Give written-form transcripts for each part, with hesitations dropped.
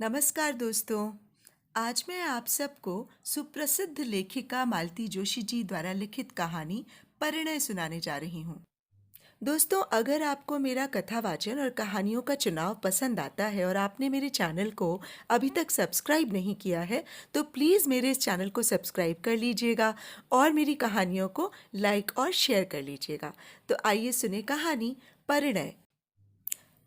नमस्कार दोस्तों। आज मैं आप सबको सुप्रसिद्ध लेखिका मालती जोशी जी द्वारा लिखित कहानी परिणय सुनाने जा रही हूँ। दोस्तों, अगर आपको मेरा कथा वाचन और कहानियों का चुनाव पसंद आता है और आपने मेरे चैनल को अभी तक सब्सक्राइब नहीं किया है, तो प्लीज़ मेरे इस चैनल को सब्सक्राइब कर लीजिएगा और मेरी कहानियों को लाइक और शेयर कर लीजिएगा। तो आइए सुने कहानी परिणय।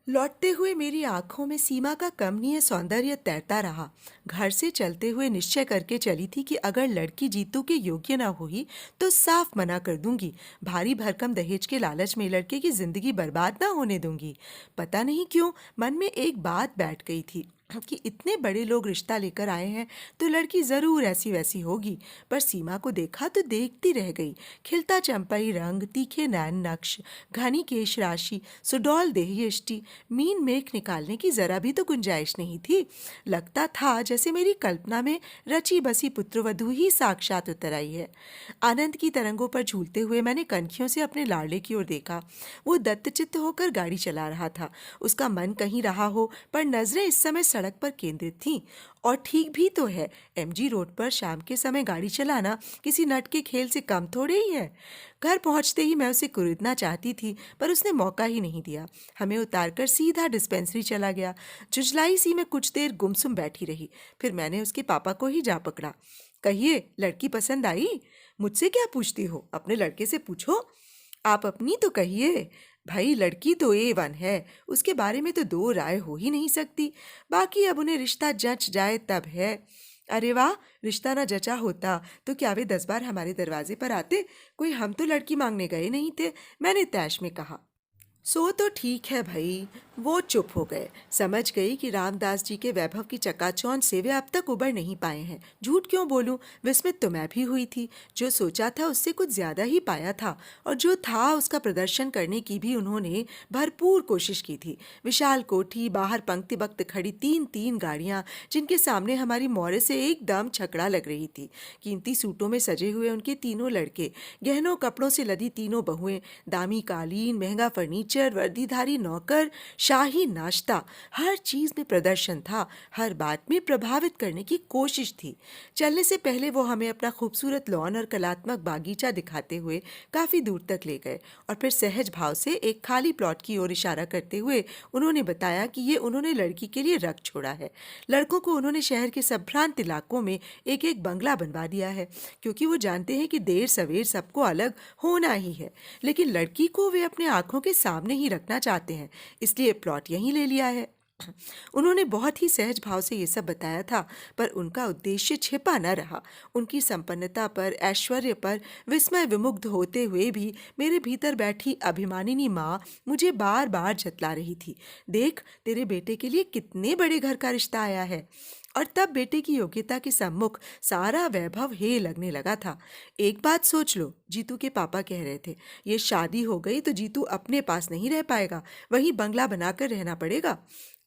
लौटते हुए मेरी आंखों में सीमा का कमनीय सौंदर्य तैरता रहा। घर से चलते हुए निश्चय करके चली थी कि अगर लड़की जीतू के योग्य न हुई तो साफ मना कर दूंगी। भारी भरकम दहेज के लालच में लड़के की जिंदगी बर्बाद ना होने दूंगी। पता नहीं क्यों मन में एक बात बैठ गई थी कि इतने बड़े लोग रिश्ता लेकर आए हैं तो लड़की जरूर ऐसी वैसी होगी। पर सीमा को देखा तो देखती रह गई। खिलता चंपई रंग, तीखे नैन नक्श, घनी केश राशि, सुडौल देहयष्टि, मीन मेख निकालने की जरा भी तो गुंजाइश नहीं थी। लगता था जैसे मेरी कल्पना में रची बसी पुत्रवधू ही साक्षात उतर आई है। आनंद की तरंगों पर झूलते हुए मैंने कनखियों से अपने लाडले की ओर देखा। वो दत्तचित्त होकर गाड़ी चला रहा था। उसका मन कहीं रहा हो, पर नजरें इस समय सड़क पर केंद्रित थीं। और ठीक भी तो है, एमजी रोड पर शाम के समय गाड़ी चलाना किसी नट के खेल से कम थोड़े ही है। घर पहुंचते ही मैं उसे कुरेदना चाहती थी, पर उसने मौका ही नहीं दिया। हमें उतारकर सीधा डिस्पेंसरी चला गया। जुजलाई सी में कुछ देर गुमसुम बैठी रही। फिर मैंने उसके पापा को ही जा पकड़ा। कहिए, लड़की पसंद आई? मुझसे क्या पूछती हो? अपने लड़के से पूछो। आप अपनी तो कहिए। भाई, लड़की तो A1 है, उसके बारे में तो दो राय हो ही नहीं सकती। बाकी अब उन्हें रिश्ता जच जाए तब है। अरे वाह, रिश्ता ना जचा होता तो क्या वे 10 बार हमारे दरवाजे पर आते? कोई हम तो लड़की मांगने गए नहीं थे, मैंने तैश में कहा। सो तो ठीक है भाई। वो चुप हो गए। समझ गई कि रामदास जी के वैभव की चकाचौंध से वे अब तक उबर नहीं पाए हैं। झूठ क्यों बोलूं, विस्मित तो मैं भी हुई थी। जो सोचा था उससे कुछ ज्यादा ही पाया था, और जो था उसका प्रदर्शन करने की भी उन्होंने भरपूर कोशिश की थी। विशाल कोठी, बाहर पंक्तिबद्ध खड़ी तीन तीन गाड़ियां, जिनके सामने हमारी मौरे से एकदम छकड़ा लग रही थी। कीमती सूटों में सजे हुए उनके तीनों लड़के, गहनों कपड़ों से लदी तीनों बहुएं, दामी कालीन, महंगा फर्नीचर, वर्दीधारी नौकर, शाही नाश्ता, हर चीज में प्रदर्शन था। हर बात में प्रभावित करने की कोशिश थी। चलने से पहले वो हमें अपना खूबसूरत लॉन और कलात्मक बागीचा दिखाते हुए काफी दूर तक ले गए, और फिर सहज भाव से एक खाली प्लॉट की ओर इशारा करते हुए उन्होंने बताया कि ये उन्होंने लड़की के लिए रख छोड़ा है। लड़कों को उन्होंने शहर के संभ्रांत इलाकों में एक एक बंगला बनवा दिया है, क्योंकि वो जानते हैं कि देर सवेर सबको अलग होना ही है। लेकिन लड़की को वे अपने आंखों के सामने ही रखना चाहते हैं, इसलिए प्लॉट यहीं ले लिया है। उन्होंने बहुत ही सहज भाव से ये सब बताया था, पर उनका उद्देश्य छिपा न रहा। उनकी संपन्नता पर, ऐश्वर्य पर विस्मय विमुग्ध होते हुए भी मेरे भीतर बैठी अभिमानिनी माँ मुझे बार बार जतला रही थी। देख, तेरे बेटे के लिए कितने बड़े घर का रिश्ता आया है। और तब बेटे की योग्यता के सम्मुख सारा वैभव हे लगने लगा था। एक बात सोच लो, जीतू के पापा कह रहे थे, ये शादी हो गई तो जीतू अपने पास नहीं रह पाएगा, वहीं बंगला बनाकर रहना पड़ेगा।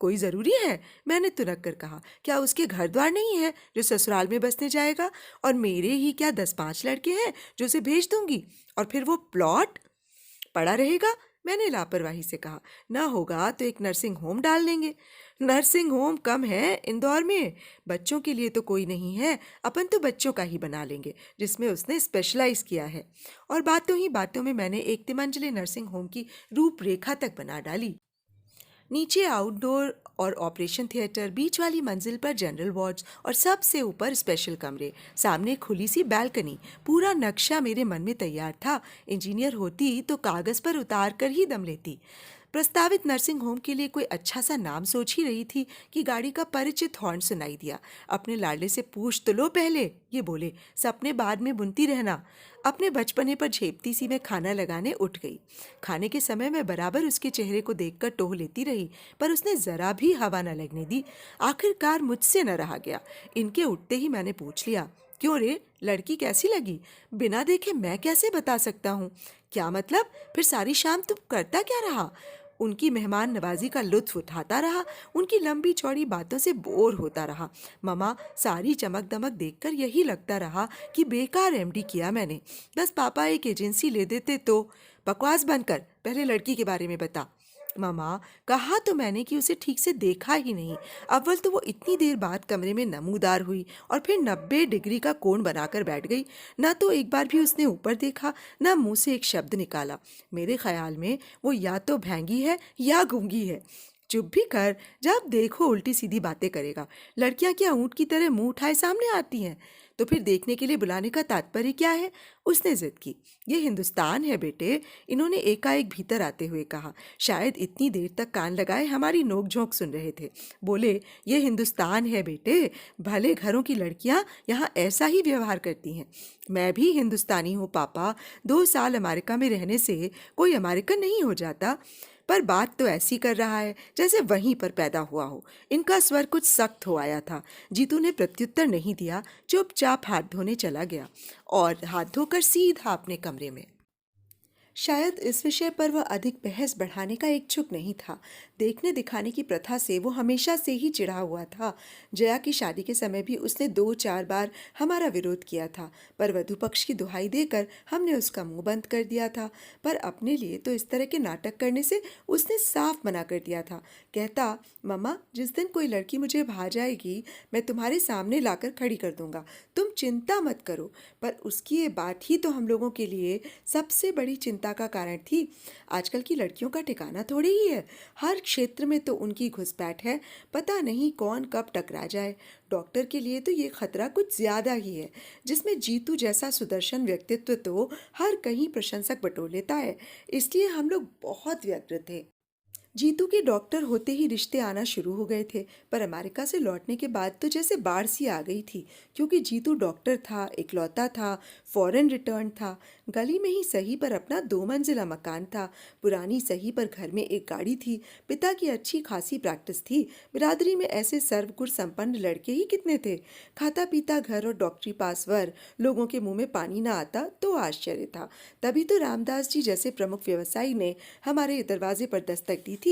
कोई जरूरी है? मैंने तुरक कर कहा। क्या उसके घर द्वार नहीं है जो ससुराल में बसने जाएगा? और मेरे ही क्या 10-5 लड़के हैं जो उसे भेज दूंगी, और फिर वो प्लॉट पड़ा रहेगा? मैंने लापरवाही से कहा। ना होगा तो एक नर्सिंग होम डाल लेंगे। नर्सिंग होम कम है इंदौर में। बच्चों के लिए तो कोई नहीं है, अपन तो बच्चों का ही बना लेंगे जिसमें उसने स्पेशलाइज किया है। और बातों ही बातों में मैंने एक तिमंजले नर्सिंग होम की रूपरेखा तक बना डाली। नीचे आउटडोर और ऑपरेशन थिएटर, बीच वाली मंजिल पर जनरल वार्ड्स, और सबसे ऊपर स्पेशल कमरे, सामने खुली सी बैल्कनी। पूरा नक्शा मेरे मन में तैयार था। इंजीनियर होती तो कागज पर उतार कर ही दम लेती। प्रस्तावित नर्सिंग होम के लिए कोई अच्छा सा नाम सोच ही रही थी कि गाड़ी का परिचित हॉर्न सुनाई दिया। अपने लाडले से पूछ तो लो पहले, ये बोले। सपने बाद में बुनती रहना। अपने बचपने पर झेपती सी मैं खाना लगाने उठ गई। खाने के समय मैं बराबर उसके चेहरे को देखकर टोह लेती रही, पर उसने जरा भी हवा न लगने दी। आखिरकार मुझसे न रहा गया। इनके उठते ही मैंने पूछ लिया, क्यों रे, लड़की कैसी लगी? बिना देखे मैं कैसे बता सकता हूँ? क्या मतलब? फिर सारी शाम तुम करता क्या रहा? उनकी मेहमान नवाजी का लुत्फ उठाता रहा, उनकी लंबी चौड़ी बातों से बोर होता रहा। ममा, सारी चमक दमक देखकर यही लगता रहा कि बेकार एमडी किया मैंने। बस पापा एक एजेंसी ले देते तो। बकवास बंद कर, पहले लड़की के बारे में बता। मामा, कहा तो मैंने कि उसे ठीक से देखा ही नहीं। अव्वल तो वो इतनी देर बाद कमरे में नमूदार हुई और फिर 90 डिग्री का कोण बनाकर बैठ गई। ना तो एक बार भी उसने ऊपर देखा, ना मुंह से एक शब्द निकाला। मेरे ख्याल में वो या तो भैंगी है या गूंगी है। चुप भी कर, जब देखो उल्टी सीधी बातें करेगा। लड़कियां क्या ऊंट की तरह मुंह उठाए सामने आती हैं? तो फिर देखने के लिए बुलाने का तात्पर्य क्या है? उसने जिद की। ये हिंदुस्तान है बेटे, इन्होंने एकाएक भीतर आते हुए कहा। शायद इतनी देर तक कान लगाए हमारी नोक-झोंक सुन रहे थे। बोले, ये हिंदुस्तान है बेटे, भले घरों की लड़कियां यहाँ ऐसा ही व्यवहार करती हैं। मैं भी हिंदुस्तानी हूँ पापा, 2 साल अमेरिका में रहने से कोई अमेरिकन नहीं हो जाता। पर बात तो ऐसी कर रहा है जैसे वहीं पर पैदा हुआ हो। इनका स्वर कुछ सख्त हो आया था। जीतू ने प्रत्युत्तर नहीं दिया, चुपचाप हाथ धोने चला गया और हाथ धोकर सीधा अपने कमरे में। शायद इस विषय पर वह अधिक बहस बढ़ाने का इच्छुक नहीं था। देखने दिखाने की प्रथा से वो हमेशा से ही चिढ़ा हुआ था। जया की शादी के समय भी उसने 2-4 बार हमारा विरोध किया था, पर वधू पक्ष की दुहाई देकर हमने उसका मुंह बंद कर दिया था। पर अपने लिए तो इस तरह के नाटक करने से उसने साफ मना कर दिया था। कहता, मम्मा, जिस दिन कोई लड़की मुझे भा जाएगी मैं तुम्हारे सामने लाकर खड़ी कर दूंगा, तुम चिंता मत करो। पर उसकी ये बात ही तो हम लोगों के लिए सबसे बड़ी चिंता का कारण थी। आजकल की लड़कियों का ठिकाना थोड़ी ही है। हर क्षेत्र में तो उनकी घुसपैठ है, पता नहीं कौन कब टकरा जाए। डॉक्टर के लिए तो ये खतरा कुछ ज्यादा ही है, जिसमें जीतू जैसा सुदर्शन व्यक्तित्व तो हर कहीं प्रशंसक बटोर लेता है। इसलिए हम लोग बहुत व्यग्र थे। जीतू के डॉक्टर होते ही रिश्ते आना शुरू हो गए थे, पर अमेरिका से लौटने के बाद तो जैसे बाढ़ सी आ गई थी। क्योंकि जीतू डॉक्टर था, इकलौता था, फॉरेन रिटर्न था। गली में ही सही पर अपना 2 मंजिला मकान था। पुरानी सही पर घर में एक गाड़ी थी। पिता की अच्छी खासी प्रैक्टिस थी। बिरादरी में ऐसे सर्वगुण संपन्न लड़के ही कितने थे। खाता पीता घर और डॉक्टरी पासवर, लोगों के मुंह में पानी ना आता तो आश्चर्य था। तभी तो रामदास जी जैसे प्रमुख व्यवसायी ने हमारे दरवाजे पर दस्तक दी थी।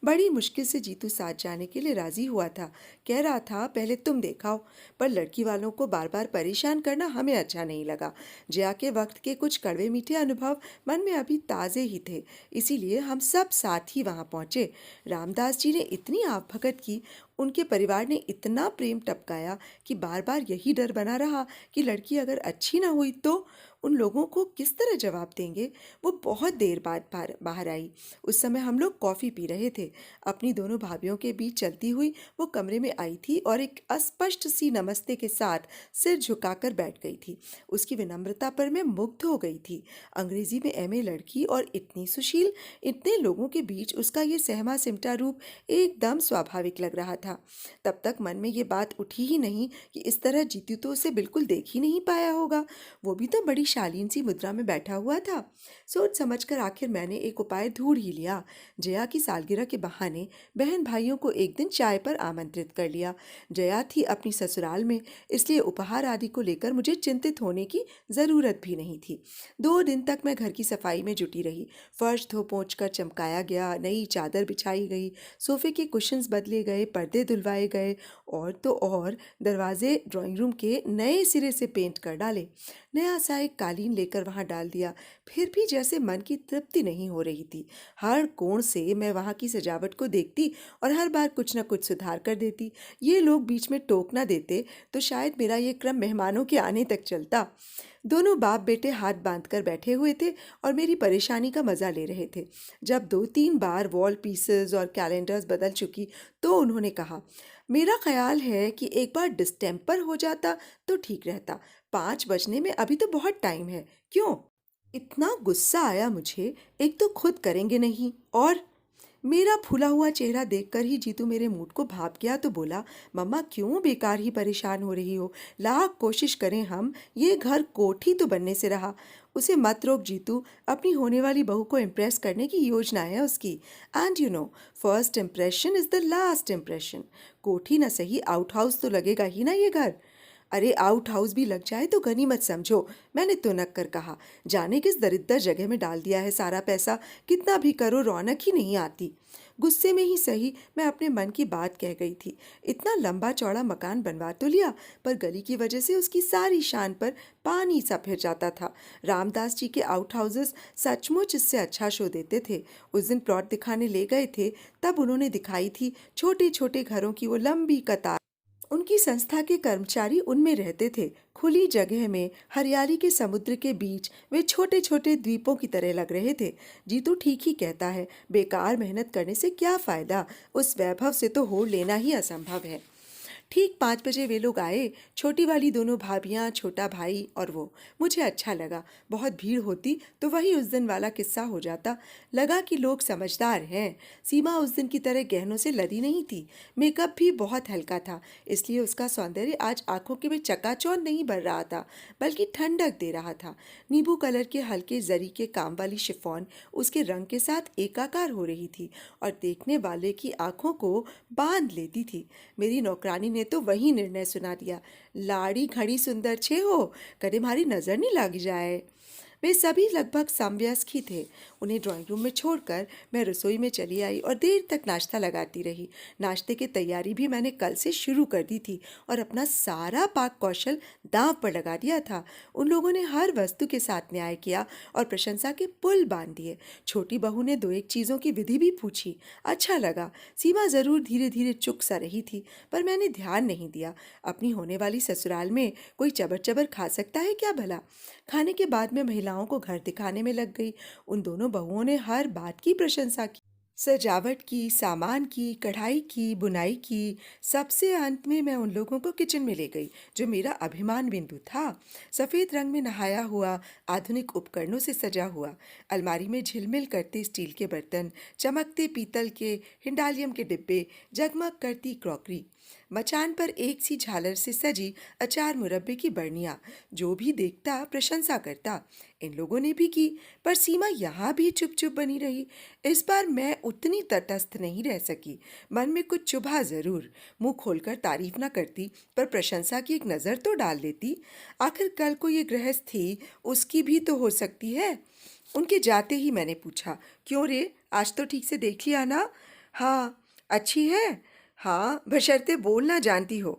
बड़ी मुश्किल से जीतू साथ जाने के लिए राजी हुआ था। कह रहा था, पहले तुम देखाओ। पर लड़की वालों को बार बार परेशान करना हमें अच्छा नहीं लगा। जया के वक्त के कुछ कड़वे मीठे अनुभव मन में अभी ताजे ही थे, इसीलिए हम सब साथ ही वहां पहुंचे। रामदास जी ने इतनी आवभगत की, उनके परिवार ने इतना प्रेम टपकाया कि बार बार यही डर बना रहा कि लड़की अगर अच्छी ना हुई तो उन लोगों को किस तरह जवाब देंगे। वो बहुत देर बाद बाहर आई। उस समय हम लोग कॉफ़ी पी रहे थे। अपनी दोनों भाभियों के बीच चलती हुई वो कमरे में आई थी और एक अस्पष्ट सी नमस्ते के साथ सिर झुकाकर बैठ गई थी। उसकी विनम्रता पर मैं मुग्ध हो गई थी। अंग्रेजी में एमए लड़की और इतनी सुशील, इतने लोगों के बीच उसका ये सहमा सिमटा रूप एकदम स्वाभाविक लग रहा था। तब तक मन में ये बात उठी ही नहीं कि इस तरह जीतू तो उसे बिल्कुल देख ही नहीं पाया होगा। वो भी तो बड़ी शालीन सी मुद्रा में बैठा हुआ था। सोच समझकर आखिर मैंने एक उपाय ढूंढ ही लिया। जया की सालगिरह के बहाने बहन भाइयों को एक दिन चाय पर आमंत्रित कर लिया। जया थी अपनी ससुराल में, इसलिए उपहार आदि को लेकर मुझे चिंतित होने की जरूरत भी नहीं थी। 2 दिन तक मैं घर की सफाई में जुटी रही। फर्श धो पोंछ कर चमकाया गया, नई चादर बिछाई गई, सोफे के कुशन्स बदले गए, पर्दे धुलवाए गए और तो और दरवाजे ड्राइंग रूम के नए सिरे से पेंट कर डाले। नया सा एक कालीन लेकर वहां डाल दिया। फिर भी जैसे मन की तृप्ति नहीं हो रही थी। हर कोण से मैं वहां की सजावट को देखती और हर बार कुछ न कुछ सुधार कर देती। ये लोग बीच में टोक ना देते तो शायद मेरा ये क्रम मेहमानों के आने तक चलता। दोनों बाप बेटे हाथ बांधकर बैठे हुए थे और मेरी परेशानी का मजा ले रहे थे। जब 2-3 बार वॉल पीसेस और कैलेंडर्स बदल चुकी तो उन्होंने कहा, मेरा ख्याल है कि एक बार डिस्टेम्पर हो जाता तो ठीक रहता। 5 बजने में अभी तो बहुत टाइम है। क्यों? इतना गुस्सा आया मुझे। एक तो खुद करेंगे नहीं और मेरा फूला हुआ चेहरा देखकर ही जीतू मेरे मूड को भाप गया तो बोला, मम्मा क्यों बेकार ही परेशान हो रही हो? लाख कोशिश करें हम, ये घर कोठी तो बनने से रहा। उसे मत रोक जीतू, अपनी होने वाली बहू को इम्प्रेस करने की योजना है उसकी। And you know, first impression is the last impression. कोठी न सही, आउट हाउस तो लगेगा ही ना ये घर। अरे आउट हाउस भी लग जाए तो गनीमत समझो, मैंने तुनक कर कहा। जाने किस दरिद्र जगह में डाल दिया है सारा पैसा, कितना भी करो रौनक ही नहीं आती। गुस्से में ही सही मैं अपने मन की बात कह गई थी। इतना लंबा चौड़ा मकान बनवा तो लिया, पर गली की वजह से उसकी सारी शान पर पानी सा फिर जाता था। रामदास जी के आउट हाउसेस सचमुच इससे अच्छा शो देते थे। उस दिन प्लॉट दिखाने ले गए थे, तब उन्होंने दिखाई थी छोटे छोटे घरों की वो लंबी कतार। उनकी संस्था के कर्मचारी उनमें रहते थे। खुली जगह में हरियाली के समुद्र के बीच वे छोटे छोटे द्वीपों की तरह लग रहे थे। जीतू ठीक ही कहता है, बेकार मेहनत करने से क्या फायदा, उस वैभव से तो होड़ लेना ही असंभव है। ठीक 5 बजे वे लोग आए, छोटी वाली दोनों भाभियाँ, छोटा भाई और वो। मुझे अच्छा लगा। बहुत भीड़ होती तो वही उस दिन वाला किस्सा हो जाता। लगा कि लोग समझदार हैं। सीमा उस दिन की तरह गहनों से लदी नहीं थी। मेकअप भी बहुत हल्का था, इसलिए उसका सौंदर्य आज आंखों के में चकाचौंध नहीं भर रहा था, बल्कि ठंडक दे रहा था। नींबू कलर के हल्के जरी के काम वाली शिफॉन उसके रंग के साथ एकाकार हो रही थी और देखने वाले की आंखों को बांध लेती थी। मेरी नौकरानी ने तो वही निर्णय सुना दिया, लाड़ी घड़ी सुंदर छे हो, कदे हमारी नजर नहीं लग जाए। वे सभी लगभग समवयस्क ही थे। उन्हें ड्राइंग रूम में छोड़कर मैं रसोई में चली आई और देर तक नाश्ता लगाती रही। नाश्ते की तैयारी भी मैंने कल से शुरू कर दी थी और अपना सारा पाक कौशल दांव पर लगा दिया था। उन लोगों ने हर वस्तु के साथ न्याय किया और प्रशंसा के पुल बांध दिए। छोटी बहू ने 2-1 चीज़ों की विधि भी पूछी। अच्छा लगा। सीमा ज़रूर धीरे धीरे चुप सा रही थी, पर मैंने ध्यान नहीं दिया। अपनी होने वाली ससुराल में कोई चबर चबर खा सकता है क्या भला। खाने के बाद में महिलाओं को घर दिखाने में लग गई। उन दोनों बहुओं ने हर बात की प्रशंसा की, सजावट की, सामान की, कढ़ाई की, बुनाई की। सबसे अंत में मैं उन लोगों को किचन में ले गई, जो मेरा अभिमान बिंदु था। सफ़ेद रंग में नहाया हुआ, आधुनिक उपकरणों से सजा हुआ। अलमारी में झिलमिल करते स्टील के बर्तन, चमकते पीतल के, हिंडालियम के डिब्बे, जगमग करती क्रॉकरी। मचान पर एक सी झालर से सजी अचार मुरब्बे की बर्नियाँ। जो भी देखता प्रशंसा करता। इन लोगों ने भी की, पर सीमा यहाँ भी चुप चुप बनी रही। इस बार मैं उतनी तटस्थ नहीं रह सकी। मन में कुछ चुभा जरूर। मुंह खोलकर तारीफ ना करती, पर प्रशंसा की एक नज़र तो डाल लेती। आखिर कल को ये गृहस्थ थी, उसकी भी तो हो सकती है। उनके जाते ही मैंने पूछा, क्यों रे, आज तो ठीक से देख लिया ना? हाँ। अच्छी है? हाँ, बशर्ते बोलना जानती हो।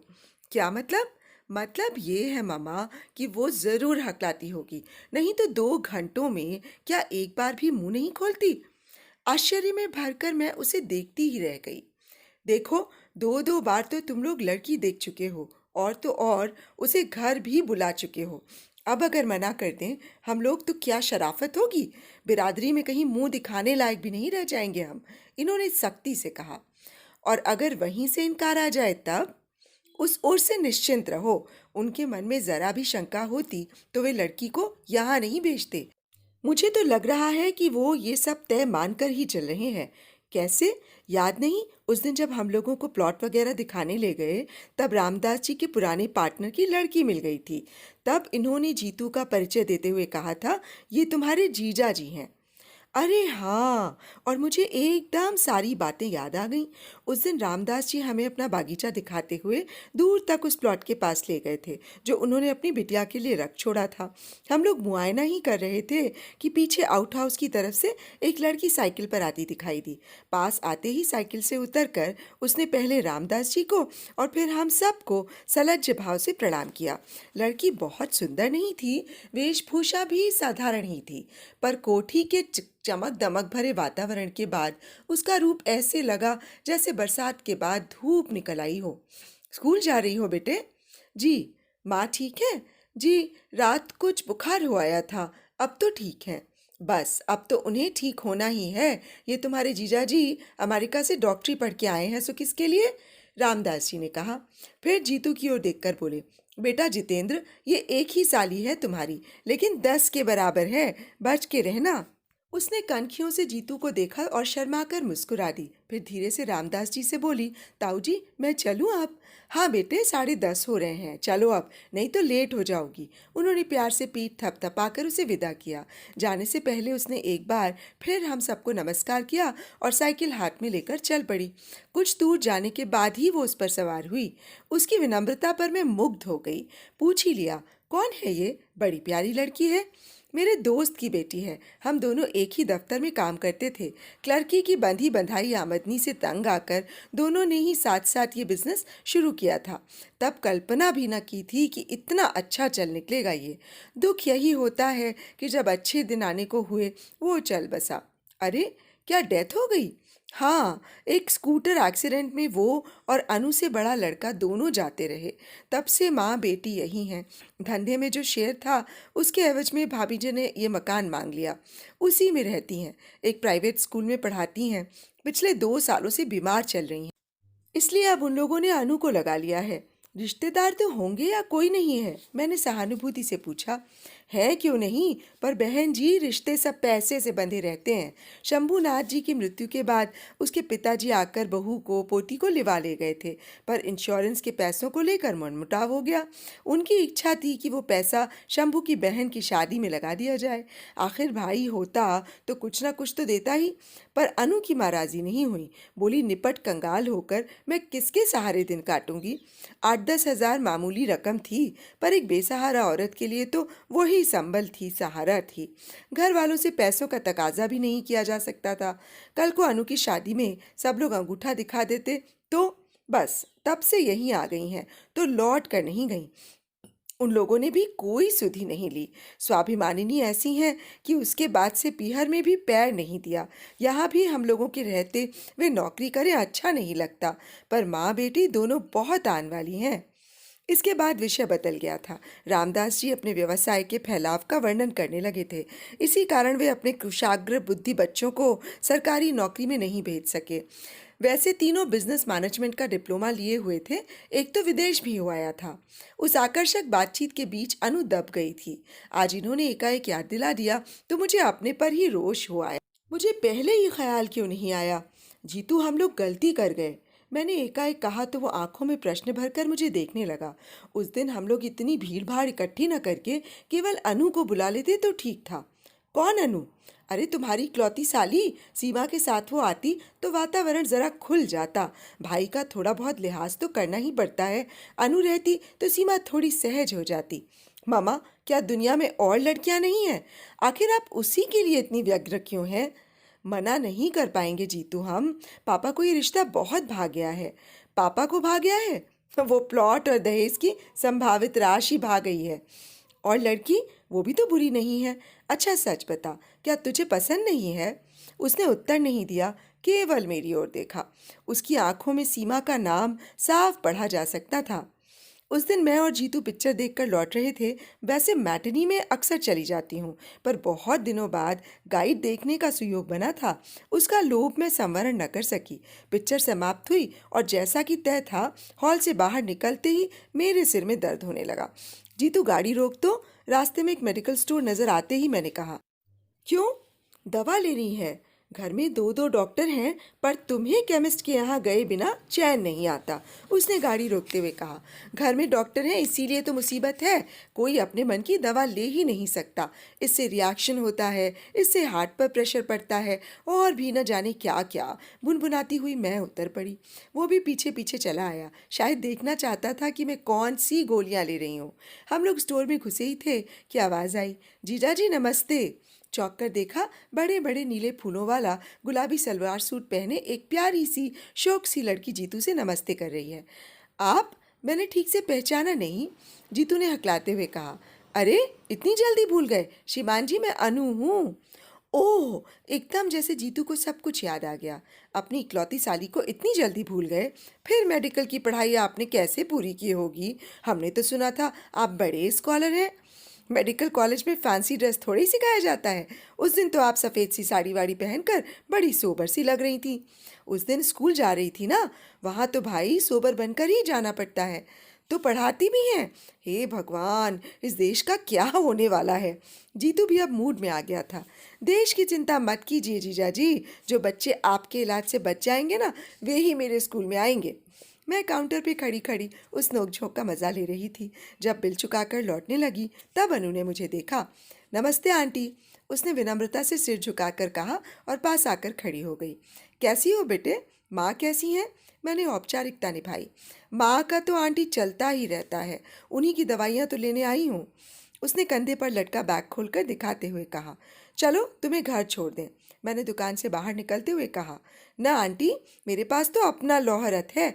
क्या मतलब? मतलब ये है मामा कि वो ज़रूर हकलाती होगी, नहीं तो 2 घंटों में क्या एक बार भी मुंह नहीं खोलती। आश्चर्य में भरकर मैं उसे देखती ही रह गई। देखो, 2-2 बार तो तुम लोग लड़की देख चुके हो, और तो और उसे घर भी बुला चुके हो। अब अगर मना कर दें हम लोग तो क्या शराफत होगी। बिरादरी में कहीं मुंह दिखाने लायक भी नहीं रह जाएंगे हम, इन्होंने सख्ती से कहा। और अगर वहीं से इनकार आ जाए तब? उस ओर से निश्चिंत रहो। उनके मन में जरा भी शंका होती तो वे लड़की को यहाँ नहीं भेजते। मुझे तो लग रहा है कि वो ये सब तय मानकर ही चल रहे हैं। कैसे? याद नहीं, उस दिन जब हम लोगों को प्लॉट वगैरह दिखाने ले गए, तब रामदास जी के पुराने पार्टनर की लड़की मिल गई थी। तब इन्होंने जीतू का परिचय देते हुए कहा था, ये तुम्हारे जीजा जी हैं। अरे हाँ, और मुझे एकदम सारी बातें याद आ गईं। उस दिन रामदास जी हमें अपना बागीचा दिखाते हुए दूर तक उस प्लॉट के पास ले गए थे, जो उन्होंने अपनी बिटिया के लिए रख छोड़ा था। हम लोग मुआयना ही कर रहे थे कि पीछे आउट हाउस की तरफ से एक लड़की साइकिल पर आती दिखाई दी। पास आते ही साइकिल से उतरकर उसने पहले रामदास जी को और फिर हम सबको सलज्ज भाव से प्रणाम किया। लड़की बहुत सुंदर नहीं थी, वेशभूषा भी साधारण ही थी, पर कोठी के चमक दमक भरे वातावरण के बाद उसका रूप ऐसे लगा जैसे बरसात के बाद धूप निकल आई हो। स्कूल जा रही हो बेटे? जी। माँ ठीक है? जी, रात कुछ बुखार हो आया था, अब तो ठीक है। बस अब तो उन्हें ठीक होना ही है। ये तुम्हारे जीजा जी अमेरिका से डॉक्टरी पढ़ के आए हैं, सो किसके लिए? रामदास जी ने कहा। फिर जीतू की ओर देखकर बोले, बेटा जितेंद्र, ये एक ही साली है तुम्हारी, लेकिन 10 के बराबर है, बच के रहना। उसने कनखियों से जीतू को देखा और शर्माकर मुस्कुरा दी। फिर धीरे से रामदास जी से बोली, ताऊ जी मैं चलूं अब? हाँ बेटे, 10:30 हो रहे हैं, चलो अब, नहीं तो लेट हो जाओगी। उन्होंने प्यार से पीठ थपथपाकर उसे विदा किया। जाने से पहले उसने एक बार फिर हम सबको नमस्कार किया और साइकिल हाथ में लेकर चल पड़ी। कुछ दूर जाने के बाद ही वो उस पर सवार हुई। उसकी विनम्रता पर मैं मुग्ध हो गई। पूछ ही लिया, कौन है ये? बड़ी प्यारी लड़की है। मेरे दोस्त की बेटी है। हम दोनों एक ही दफ्तर में काम करते थे। क्लर्की की बंधी बंधाई आमदनी से तंग आकर दोनों ने ही साथ साथ ये बिजनेस शुरू किया था। तब कल्पना भी न की थी कि इतना अच्छा चल निकलेगा ये। दुख यही होता है कि जब अच्छे दिन आने को हुए वो चल बसा। अरे, क्या डेथ हो गई? हाँ, एक स्कूटर एक्सीडेंट में वो और अनु से बड़ा लड़का दोनों जाते रहे। तब से माँ बेटी यही हैं। धंधे में जो शेयर था उसके एवज में भाभी जी ने ये मकान मांग लिया। उसी में रहती हैं। एक प्राइवेट स्कूल में पढ़ाती हैं। पिछले 2 सालों से बीमार चल रही हैं, इसलिए अब उन लोगों ने अनु को लगा लिया है। रिश्तेदार तो होंगे या कोई नहीं है? मैंने सहानुभूति से पूछा। है क्यों नहीं, पर बहन जी रिश्ते सब पैसे से बंधे रहते हैं। शंभूनाथ जी की मृत्यु के बाद उसके पिताजी आकर बहू को पोती को लिवा ले गए थे, पर इंश्योरेंस के पैसों को लेकर मनमुटाव हो गया। उनकी इच्छा थी कि वो पैसा शंभू की बहन की शादी में लगा दिया जाए। आखिर भाई होता तो कुछ ना कुछ तो देता ही। पर अनु की माँ राजी नहीं हुई। बोली, निपट कंगाल होकर मैं किसके सहारे दिन काटूंगी। 8-10 हज़ार मामूली रकम थी, पर एक बेसहारा औरत के लिए तो वही संबल थी, सहारा थी। घर वालों से पैसों का तकाजा भी नहीं किया जा सकता था। कल को अनु की शादी में सब लोग अंगूठा दिखा देते तो बस तब से यहीं आ गई हैं, तो लौट कर नहीं गई। उन लोगों ने भी कोई सुधि नहीं ली। स्वाभिमानिनी ऐसी हैं कि उसके बाद से पीहर में भी पैर नहीं दिया। यहाँ भी हम लोगों के रहते वे नौकरी करें अच्छा नहीं लगता, पर माँ बेटी दोनों बहुत आन वाली हैं। इसके बाद विषय बदल गया था। रामदास जी अपने व्यवसाय के फैलाव का वर्णन करने लगे थे। इसी कारण वे अपने कुशाग्र बुद्धि बच्चों को सरकारी नौकरी में नहीं भेज सके। वैसे तीनों बिजनेस मैनेजमेंट का डिप्लोमा लिए हुए थे। एक तो विदेश भी हो आया था। उस आकर्षक बातचीत के बीच अनु दब गई थी। आज इन्होंने एकाएक याद दिला दिया तो मुझे अपने पर ही रोष हो आया। मुझे पहले ही ख्याल क्यों नहीं आया? जीतू, हम लोग गलती कर गए, मैंने एकाएक कहा तो वो आंखों में प्रश्न भरकर मुझे देखने लगा। उस दिन हम लोग इतनी भीड़ भाड़ इकट्ठी न करके केवल अनु को बुला लेते तो ठीक था। कौन अनु? अरे, तुम्हारी इकलौती साली। सीमा के साथ वो आती तो वातावरण जरा खुल जाता। भाई का थोड़ा बहुत लिहाज तो करना ही पड़ता है। अनु रहती तो सीमा थोड़ी सहज हो जाती। मामा, क्या दुनिया में और लड़कियां नहीं हैं? आखिर आप उसी के लिए इतनी व्यग्र क्यों हैं? मना नहीं कर पाएंगे जीतू हम। पापा को ये रिश्ता बहुत भा गया है। पापा को भा गया है? वो प्लॉट और दहेज की संभावित राशि भा गई है। और लड़की, वो भी तो बुरी नहीं है। अच्छा सच बता, क्या तुझे पसंद नहीं है? उसने उत्तर नहीं दिया, केवल मेरी ओर देखा। उसकी आंखों में सीमा का नाम साफ पढ़ा जा सकता था। उस दिन मैं और जीतू पिक्चर देखकर लौट रहे थे। वैसे मैटिनी में अक्सर चली जाती हूँ, पर बहुत दिनों बाद गाइड देखने का सुयोग बना था। उसका लोभ मैं संवरण न कर सकी। पिक्चर समाप्त हुई और जैसा कि तय था, हॉल से बाहर निकलते ही मेरे सिर में दर्द होने लगा। जीतू, गाड़ी रोक तो। रास्ते में एक मेडिकल स्टोर नजर आते ही मैंने कहा। क्यों? दवा लेनी है। घर में 2-2 डॉक्टर हैं, पर तुम्हें केमिस्ट के यहाँ गए बिना चैन नहीं आता। उसने गाड़ी रोकते हुए कहा। घर में डॉक्टर हैं इसीलिए तो मुसीबत है। कोई अपने मन की दवा ले ही नहीं सकता। इससे रिएक्शन होता है, इससे हार्ट पर प्रेशर पड़ता है, और भी न जाने क्या क्या। बुनबुनाती हुई मैं उतर पड़ी। वो भी पीछे पीछे चला आया। शायद देखना चाहता था कि मैं कौन सी गोलियां ले रही हूँ। हम लोग स्टोर में घुसे ही थे कि आवाज़ आई, जीजा जी नमस्ते। चौंक कर देखा, बड़े बड़े नीले फूलों वाला गुलाबी सलवार सूट पहने एक प्यारी सी शौक सी लड़की जीतू से नमस्ते कर रही है। आप? मैंने ठीक से पहचाना नहीं। जीतू ने हकलाते हुए कहा। अरे, इतनी जल्दी भूल गए? श्रीमान जी, मैं अनु हूँ। ओह! एकदम जैसे जीतू को सब कुछ याद आ गया। अपनी इकलौती साली को इतनी जल्दी भूल गए? फिर मेडिकल की पढ़ाई आपने कैसे पूरी की होगी? हमने तो सुना था आप बड़े स्कॉलर हैं। मेडिकल कॉलेज में फैंसी ड्रेस थोड़ी सिखाया जाता है। उस दिन तो आप सफ़ेद सी साड़ी वाड़ी पहनकर बड़ी सोबर सी लग रही थी। उस दिन स्कूल जा रही थी ना, वहाँ तो भाई सोबर बनकर ही जाना पड़ता है। तो पढ़ाती भी हैं? हे भगवान, इस देश का क्या होने वाला है। जीतू भी अब मूड में आ गया था। देश की चिंता मत कीजिए जीजा जी, जो बच्चे आपके इलाज से बच जाएंगे ना, वे ही मेरे स्कूल में आएंगे। मैं काउंटर पे खड़ी खड़ी उस नोकझोंक का मजा ले रही थी। जब बिल चुकाकर लौटने लगी तब अनु ने मुझे देखा। नमस्ते आंटी, उसने विनम्रता से सिर झुकाकर कहा और पास आकर खड़ी हो गई। कैसी हो बेटे? माँ कैसी हैं? मैंने औपचारिकता निभाई। माँ का तो आंटी चलता ही रहता है, उन्हीं की दवाइयाँ तो लेने आई हूँ। उसने कंधे पर लटका बैग खोलकर दिखाते हुए कहा। चलो तुम्हें घर छोड़ दें। मैंने दुकान से बाहर निकलते हुए कहा। ना आंटी, मेरे पास तो अपना लौहरथ है।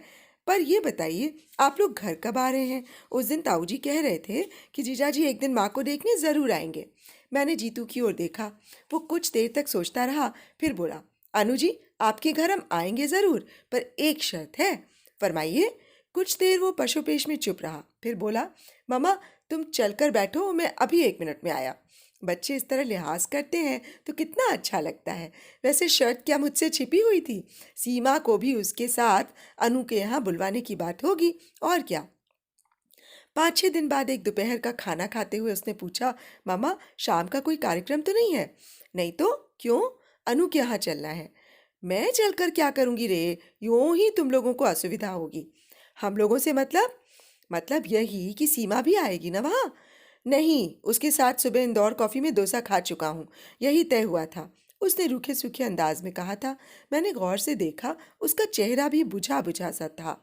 पर ये बताइए, आप लोग घर कब आ रहे हैं? उस दिन ताऊ जी कह रहे थे कि जीजाजी एक दिन माँ को देखने ज़रूर आएंगे। मैंने जीतू की ओर देखा। वो कुछ देर तक सोचता रहा, फिर बोला, अनु जी, आपके घर हम आएंगे ज़रूर, पर एक शर्त है। फरमाइए। कुछ देर वो पशुपेश में चुप रहा, फिर बोला, मम्मा तुम चलकर बैठो, मैं अभी 1 मिनट में आया। बच्चे इस तरह लिहाज करते हैं तो कितना अच्छा लगता है। वैसे शर्त क्या मुझसे छिपी हुई थी? सीमा को भी उसके साथ अनु के यहाँ बुलवाने की बात होगी, और क्या। 5-6 दिन बाद एक दोपहर का खाना खाते हुए उसने पूछा, मामा शाम का कोई कार्यक्रम तो नहीं है? नहीं तो क्यों? अनु के यहाँ चलना है। मैं चलकर क्या करूँगी रे? यूं ही तुम लोगों को असुविधा होगी। हम लोगों से मतलब यही कि सीमा भी आएगी ना वहाँ। नहीं, उसके साथ सुबह इंदौर कॉफ़ी में डोसा खा चुका हूँ, यही तय हुआ था। उसने रूखे सूखे अंदाज में कहा था। मैंने गौर से देखा, उसका चेहरा भी बुझा बुझा सा था।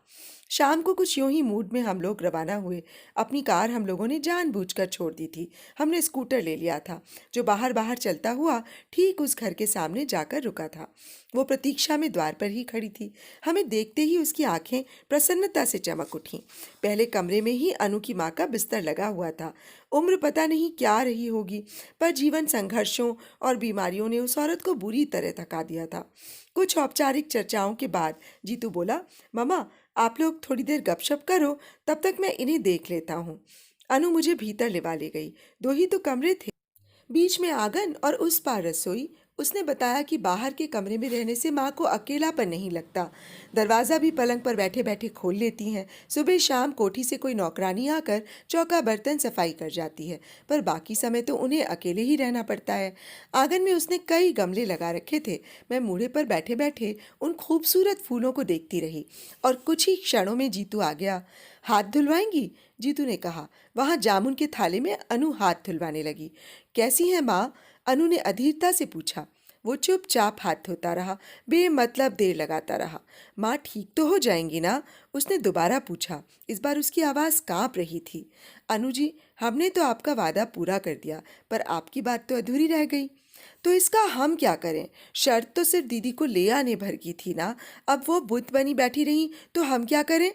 शाम को कुछ यूं ही मूड में हम लोग रवाना हुए। अपनी कार हम लोगों ने जानबूझकर छोड़ दी थी। हमने स्कूटर ले लिया था, जो बाहर बाहर चलता हुआ ठीक उस घर के सामने जाकर रुका था। वो प्रतीक्षा में द्वार पर ही खड़ी थी। हमें देखते ही उसकी आंखें प्रसन्नता से चमक उठीं। पहले कमरे में ही अनु की माँ का बिस्तर लगा हुआ था। उम्र पता नहीं क्या रही होगी, पर जीवन संघर्षों और बीमारियों ने उस औरत को बुरी तरह थका दिया था। कुछ औपचारिक चर्चाओं के बाद जीतू बोला, ममा आप लोग थोड़ी देर गपशप करो, तब तक मैं इन्हें देख लेता हूँ। अनु मुझे भीतर लिवा ले गई। 2 ही तो कमरे थे, बीच में आंगन और उस पार रसोई। उसने बताया कि बाहर के कमरे में रहने से माँ को अकेलापन नहीं लगता। दरवाज़ा भी पलंग पर बैठे बैठे खोल लेती हैं। सुबह शाम कोठी से कोई नौकरानी आकर चौका बर्तन सफाई कर जाती है, पर बाकी समय तो उन्हें अकेले ही रहना पड़ता है। आंगन में उसने कई गमले लगा रखे थे। मैं मूढ़े पर बैठे बैठे उन खूबसूरत फूलों को देखती रही, और कुछ ही क्षणों में जीतू आ गया। हाथ धुलवाएंगी? जीतू ने कहा। वहाँ जामुन के थाले में अनु हाथ धुलवाने लगी। कैसी है माँ? अनु ने अधीरता से पूछा। वो चुपचाप हाथ धोता रहा, बेमतलब देर लगाता रहा। माँ ठीक तो हो जाएंगी ना? उसने दोबारा पूछा। इस बार उसकी आवाज़ कांप रही थी। अनु जी, हमने तो आपका वादा पूरा कर दिया, पर आपकी बात तो अधूरी रह गई। तो इसका हम क्या करें? शर्त तो सिर्फ दीदी को ले आने भर की थी ना। अब वो बुत बनी बैठी रही तो हम क्या करें?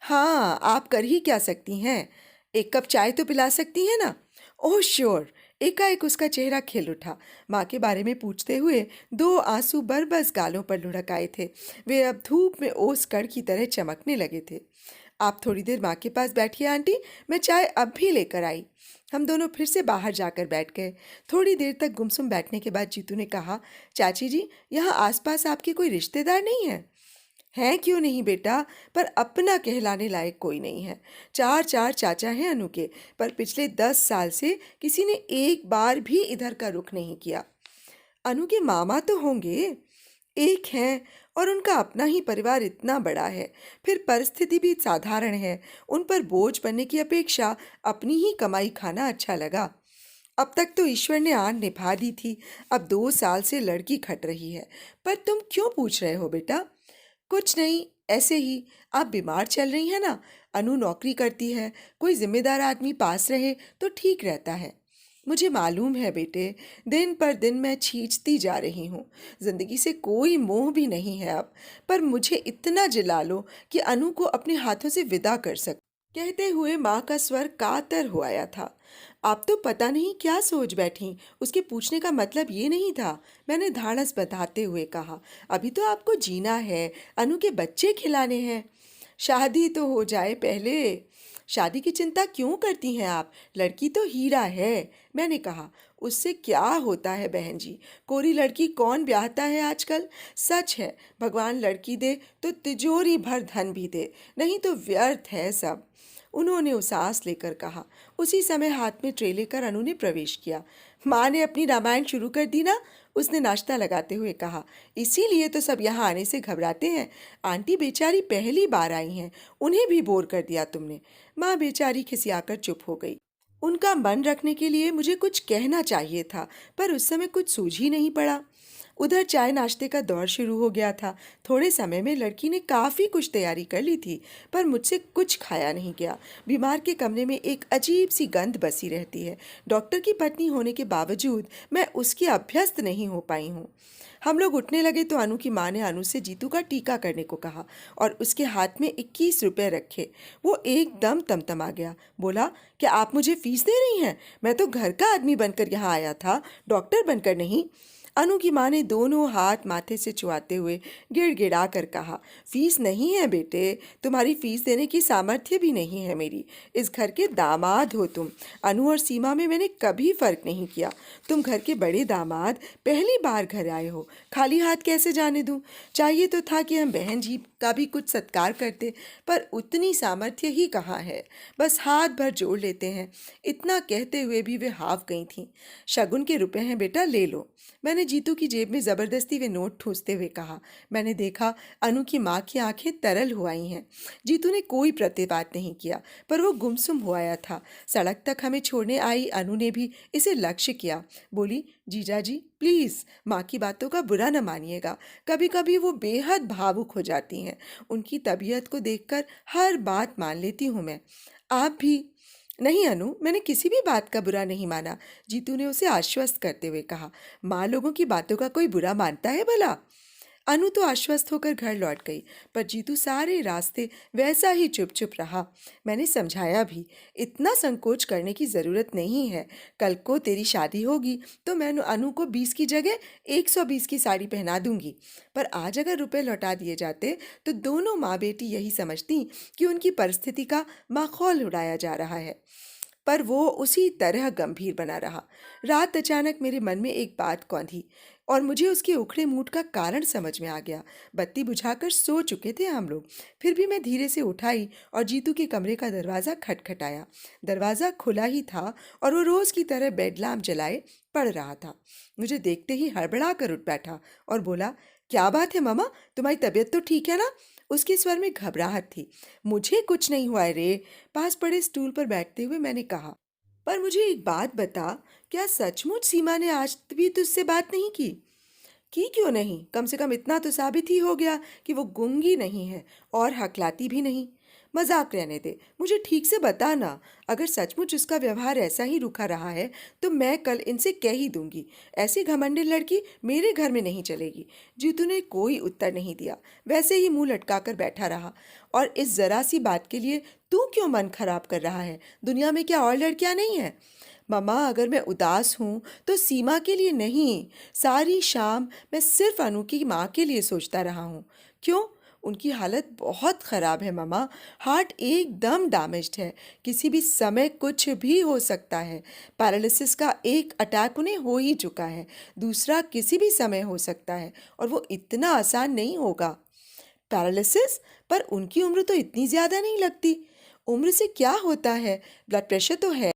हाँ, आप कर ही क्या सकती हैं? एक कप चाय तो पिला सकती हैं ना? Oh sure. एकाएक उसका चेहरा खिल उठा। माँ के बारे में पूछते हुए 2 आंसू बरबस गालों पर लुढ़क आए थे। वे अब धूप में ओस कण की तरह चमकने लगे थे। आप थोड़ी देर माँ के पास बैठिए आंटी, मैं चाय अब भी लेकर आई। हम दोनों फिर से बाहर जाकर बैठ गए। थोड़ी देर तक गुमसुम बैठने के बाद जीतू ने कहा, चाची जी, यहाँ आसपास आपके कोई रिश्तेदार नहीं है? हैं क्यों नहीं बेटा, पर अपना कहलाने लायक कोई नहीं है। 4 चाचा हैं अनु के, पर पिछले 10 साल से किसी ने एक बार भी इधर का रुख नहीं किया। अनु के मामा तो होंगे? एक हैं, और उनका अपना ही परिवार इतना बड़ा है। फिर परिस्थिति भी साधारण है। उन पर बोझ बनने की अपेक्षा अपनी ही कमाई खाना अच्छा लगा। अब तक तो ईश्वर ने आन निभा दी थी, अब 2 साल से लड़की खट रही है। पर तुम क्यों पूछ रहे हो बेटा? कुछ नहीं, ऐसे ही। आप बीमार चल रही हैं ना? अनु नौकरी करती है, कोई जिम्मेदार आदमी पास रहे तो ठीक रहता है। मुझे मालूम है बेटे, दिन पर दिन मैं खींचती जा रही हूँ। जिंदगी से कोई मोह भी नहीं है अब। पर मुझे इतना जिला लो कि अनु को अपने हाथों से विदा कर सक। कहते हुए माँ का स्वर कातर हो आया था। आप तो पता नहीं क्या सोच बैठी। उसके पूछने का मतलब ये नहीं था। मैंने धाड़स बंधाते हुए कहा, अभी तो आपको जीना है, अनु के बच्चे खिलाने हैं। शादी तो हो जाए पहले। शादी की चिंता क्यों करती हैं आप? लड़की तो हीरा है। मैंने कहा, उससे क्या होता है बहन जी, कोरी लड़की कौन ब्याहता है आजकल। सच है, भगवान लड़की दे तो तिजोरी भर धन भी दे, नहीं तो व्यर्थ है सब। उन्होंने उसास लेकर कहा। उसी समय हाथ में ट्रे लेकर अनु ने प्रवेश किया। माँ ने अपनी रामायण शुरू कर दी ना? उसने नाश्ता लगाते हुए कहा। इसीलिए तो सब यहाँ आने से घबराते हैं। आंटी बेचारी पहली बार आई हैं, उन्हें भी बोर कर दिया तुमने। माँ बेचारी खिसियाकर चुप हो गई। उनका मन रखने के लिए मुझे कुछ कहना चाहिए था, पर उस समय कुछ सूझ ही नहीं पड़ा। उधर चाय नाश्ते का दौर शुरू हो गया था। थोड़े समय में लड़की ने काफ़ी कुछ तैयारी कर ली थी, पर मुझसे कुछ खाया नहीं गया। बीमार के कमरे में एक अजीब सी गंध बसी रहती है। डॉक्टर की पत्नी होने के बावजूद मैं उसकी अभ्यस्त नहीं हो पाई हूँ। हम लोग उठने लगे तो अनु की माँ ने अनु से जीतू का टीका करने को कहा और उसके हाथ में 21 रुपए रखे। वो एकदम तमतमा गया। बोला, क्या आप मुझे फीस दे रही हैं? मैं तो घर का आदमी बनकर यहाँ आया था, डॉक्टर बनकर नहीं। अनु की माँ ने दोनों हाथ माथे से छुआते हुए गिड़गिड़ा कर कहा, फीस नहीं है बेटे, तुम्हारी फीस देने की सामर्थ्य भी नहीं है मेरी। इस घर के दामाद हो तुम। अनु और सीमा में मैंने कभी फर्क नहीं किया। तुम घर के बड़े दामाद, पहली बार घर आए हो, खाली हाथ कैसे जाने दूं? चाहिए तो था कि हम बहन जी का भी कुछ सत्कार करते, पर उतनी सामर्थ्य ही कहाँ है। बस हाथ भर जोड़ लेते हैं। इतना कहते हुए भी वे हाफ गई थीं। शगुन के रुपए हैं बेटा, ले लो। मैंने जीतू की जेब में जबरदस्ती वे नोट ठूंसते हुए कहा। मैंने देखा अनु की माँ की आंखें तरल हो आई हैं। जीतू ने कोई प्रतिवाद नहीं किया, पर वो गुमसुम हो आया था। सड़क तक हमें छोड़ने आई अनु ने भी इसे लक्ष्य किया। बोली, जीजा जी प्लीज़ माँ की बातों का बुरा न मानिएगा। कभी कभी वो बेहद भावुक हो जाती हैं। उनकी तबीयत को देखकर हर बात मान लेती हूँ मैं। आप भी। नहीं अनु, मैंने किसी भी बात का बुरा नहीं माना, जीतू ने उसे आश्वस्त करते हुए कहा। माँ लोगों की बातों का कोई बुरा मानता है भला? अनु तो आश्वस्त होकर घर लौट गई, पर जीतू सारे रास्ते वैसा ही चुप चुप रहा। मैंने समझाया भी, इतना संकोच करने की ज़रूरत नहीं है। कल को तेरी शादी होगी तो मैं अनु को 20 की जगह 120 की साड़ी पहना दूंगी। पर आज अगर रुपए लौटा दिए जाते तो दोनों माँ बेटी यही समझती कि उनकी परिस्थिति का माखौल उड़ाया जा रहा है। पर वो उसी तरह गंभीर बना रहा। रात अचानक मेरे मन में एक बात कौंधी और मुझे उसके उखड़े मूड का कारण समझ में आ गया। बत्ती बुझाकर सो चुके थे हम लोग, फिर भी मैं धीरे से उठाई और जीतू के कमरे का दरवाज़ा खटखटाया। दरवाज़ा खुला ही था और वो रोज़ की तरह बेड लैम्प जलाए पड़ रहा था। मुझे देखते ही हड़बड़ा कर उठ बैठा और बोला, क्या बात है मामा, तुम्हारी तबीयत तो ठीक है ना? उसके स्वर में घबराहट थी। मुझे कुछ नहीं हुआ है रे, पास पड़े स्टूल पर बैठते हुए मैंने कहा। पर मुझे एक बात बता, क्या सचमुच सीमा ने आज भी तुझसे बात नहीं की? की क्यों नहीं? कम से कम इतना तो साबित ही हो गया कि वो गूंगी नहीं है और हकलाती भी नहीं। मजाक रहने दे, मुझे ठीक से बता ना। अगर सचमुच उसका व्यवहार ऐसा ही रूखा रहा है तो मैं कल इनसे कह ही दूंगी। ऐसी घमंडी लड़की मेरे घर में नहीं चलेगी। जीतू ने कोई उत्तर नहीं दिया, वैसे ही मुंह लटकाकर बैठा रहा। और इस जरा सी बात के लिए तू क्यों मन खराब कर रहा है? दुनिया में क्या और लड़कियां नहीं हैं? मम्मा, अगर मैं उदास हूँ तो सीमा के लिए नहीं। सारी शाम मैं सिर्फ अनु की माँ के लिए सोचता रहा हूँ। क्यों? उनकी हालत बहुत ख़राब है मम्मा। हार्ट एकदम डैमेज्ड है, किसी भी समय कुछ भी हो सकता है। पैरालिसिस का एक अटैक उन्हें हो ही चुका है, दूसरा किसी भी समय हो सकता है और वो इतना आसान नहीं होगा। पैरालिसिस? पर उनकी उम्र तो इतनी ज़्यादा नहीं लगती। उम्र से क्या होता है? ब्लड प्रेशर तो है,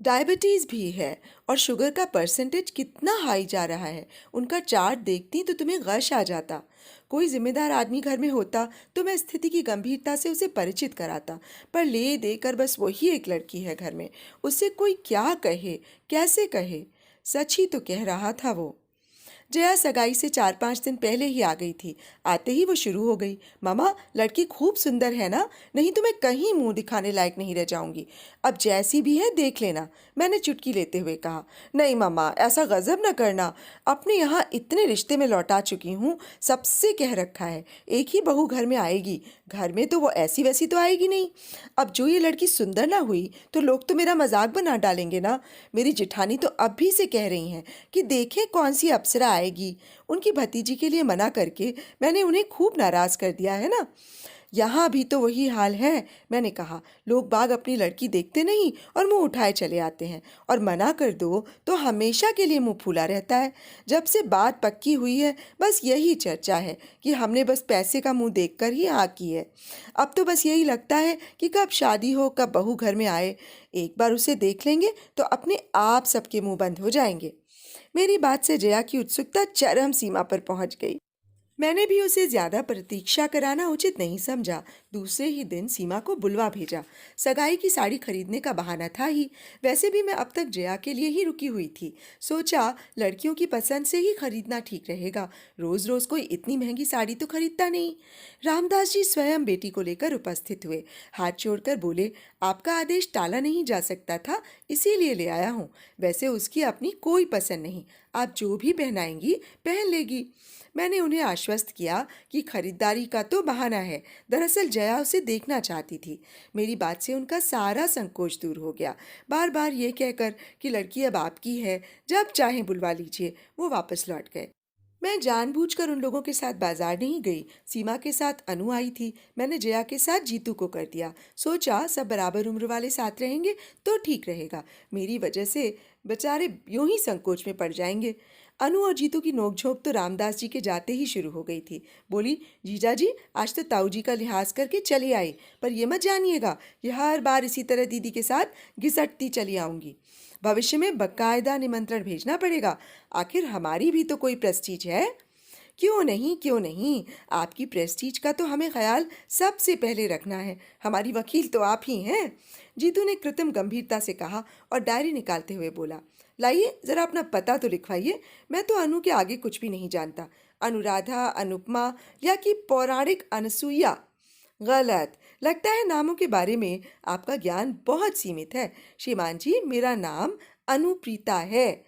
डायबिटीज़ भी है और शुगर का परसेंटेज कितना हाई जा रहा है। उनका चार्ट देखती तो तुम्हें गश आ जाता। कोई जिम्मेदार आदमी घर में होता तो मैं स्थिति की गंभीरता से उसे परिचित कराता, पर ले देकर बस वही एक लड़की है घर में, उससे कोई क्या कहे, कैसे कहे? सच ही तो कह रहा था वो। जया सगाई से 4-5 दिन पहले ही आ गई थी। आते ही वो शुरू हो गई, मामा लड़की खूब सुंदर है ना, नहीं तो मैं कहीं मुंह दिखाने लायक नहीं रह जाऊंगी। अब जैसी भी है देख लेना, मैंने चुटकी लेते हुए कहा। नहीं मामा, ऐसा गजब न करना, अपने यहाँ इतने रिश्ते में लौटा चुकी हूँ, सबसे कह रखा है एक ही बहू घर में आएगी। घर में तो वो ऐसी वैसी तो आएगी नहीं। अब जो ये लड़की सुंदर ना हुई तो लोग तो मेरा मजाक बना डालेंगे ना। मेरी जिठानी तो अब भी से कह रही हैं कि देखें कौन सी अप्सरा आएगी। उनकी भतीजी के लिए मना करके मैंने उन्हें खूब नाराज कर दिया है ना। यहाँ भी तो वही हाल है। मैंने कहा, लोग बाग अपनी लड़की देखते नहीं और मुंह उठाए चले आते हैं, और मना कर दो तो हमेशा के लिए मुंह फूला रहता है। जब से बात पक्की हुई है बस यही चर्चा है कि हमने बस पैसे का मुंह देखकर ही हाँ की है। अब तो बस यही लगता है कि कब शादी हो, कब बहू घर में आए। एक बार उसे देख लेंगे तो अपने आप सबके मुंह बंद हो जाएंगे। मेरी बात से जया की उत्सुकता चरम सीमा पर पहुंच गई। मैंने भी उसे ज्यादा प्रतीक्षा कराना उचित नहीं समझा। दूसरे ही दिन सीमा को बुलवा भेजा। सगाई की साड़ी खरीदने का बहाना था ही। वैसे भी मैं अब तक जया के लिए ही रुकी हुई थी। सोचा लड़कियों की पसंद से ही खरीदना ठीक रहेगा। रोज रोज कोई इतनी महंगी साड़ी तो खरीदता नहीं। रामदास जी स्वयं बेटी को लेकर उपस्थित हुए। हाथ जोड़कर बोले, आपका आदेश टाला नहीं जा सकता था, इसीलिए ले आया हूँ। वैसे उसकी अपनी कोई पसंद नहीं, आप जो भी पहनाएंगी पहन लेगी। मैंने उन्हें आश्वस्त किया कि खरीदारी का तो बहाना है, दरअसल जया उसे देखना चाहती थी। मेरी बात से उनका सारा संकोच दूर हो गया। बार बार ये कहकर कि लड़की अब आपकी है, जब चाहे बुलवा लीजिए, वो वापस लौट गए। मैं जानबूझकर उन लोगों के साथ बाजार नहीं गई। सीमा के साथ अनु आई थी। मैंने जया के साथ जीतू को कर दिया। सोचा सब बराबर उम्र वाले साथ रहेंगे तो ठीक रहेगा। मेरी वजह से बेचारे यूं ही संकोच में पड़ जाएंगे। अनु और जीतू की नोकझोंक तो रामदास जी के जाते ही शुरू हो गई थी। बोली, जीजा जी आज तो ताऊ जी का लिहाज करके चली आई, पर ये मत जानिएगा कि हर बार इसी तरह दीदी के साथ घिसटती चली आऊंगी। भविष्य में बकायदा निमंत्रण भेजना पड़ेगा, आखिर हमारी भी तो कोई प्रेस्टीज है। क्यों नहीं, क्यों नहीं, आपकी प्रेस्टीज का तो हमें ख्याल सबसे पहले रखना है। हमारी वकील तो आप ही हैं। जीतू ने कृत्रिम गंभीरता से कहा और डायरी निकालते हुए बोला, लाइए जरा अपना पता तो लिखवाइए। मैं तो अनु के आगे कुछ भी नहीं जानता। अनुराधा, अनुपमा या कि पौराणिक अनसुईया? गलत। लगता है नामों के बारे में आपका ज्ञान बहुत सीमित है। श्रीमान जी, मेरा नाम अनुप्रीता है।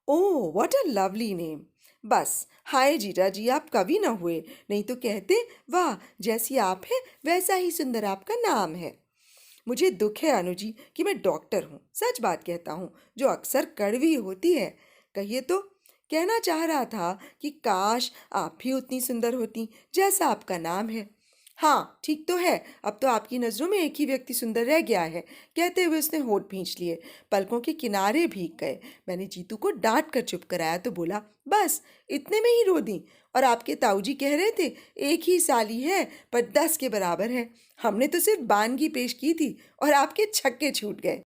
ओह, व्हाट अ लवली नेम। बस, हाय जीजा जी, आप कवि न हुए, नहीं तो कहते वाह, जैसी आप है वैसा ही सुंदर आपका नाम है। मुझे दुख है अनु जी कि मैं डॉक्टर हूँ। सच बात कहता हूँ, जो अक्सर कड़वी होती है। कहिए तो। कहना चाह रहा था कि काश आप भी उतनी सुंदर होती जैसा आपका नाम है। हाँ, ठीक तो है, अब तो आपकी नज़रों में एक ही व्यक्ति सुंदर रह गया है। कहते हुए उसने होठ भींच लिए। पलकों के किनारे भीग गए। मैंने जीतू को डांट कर चुप कराया तो बोला, बस इतने में ही रो दी। और आपके ताऊजी कह रहे थे एक ही साली है पर 10 के बराबर है। हमने तो सिर्फ बानगी पेश की थी और आपके छक्के छूट गए।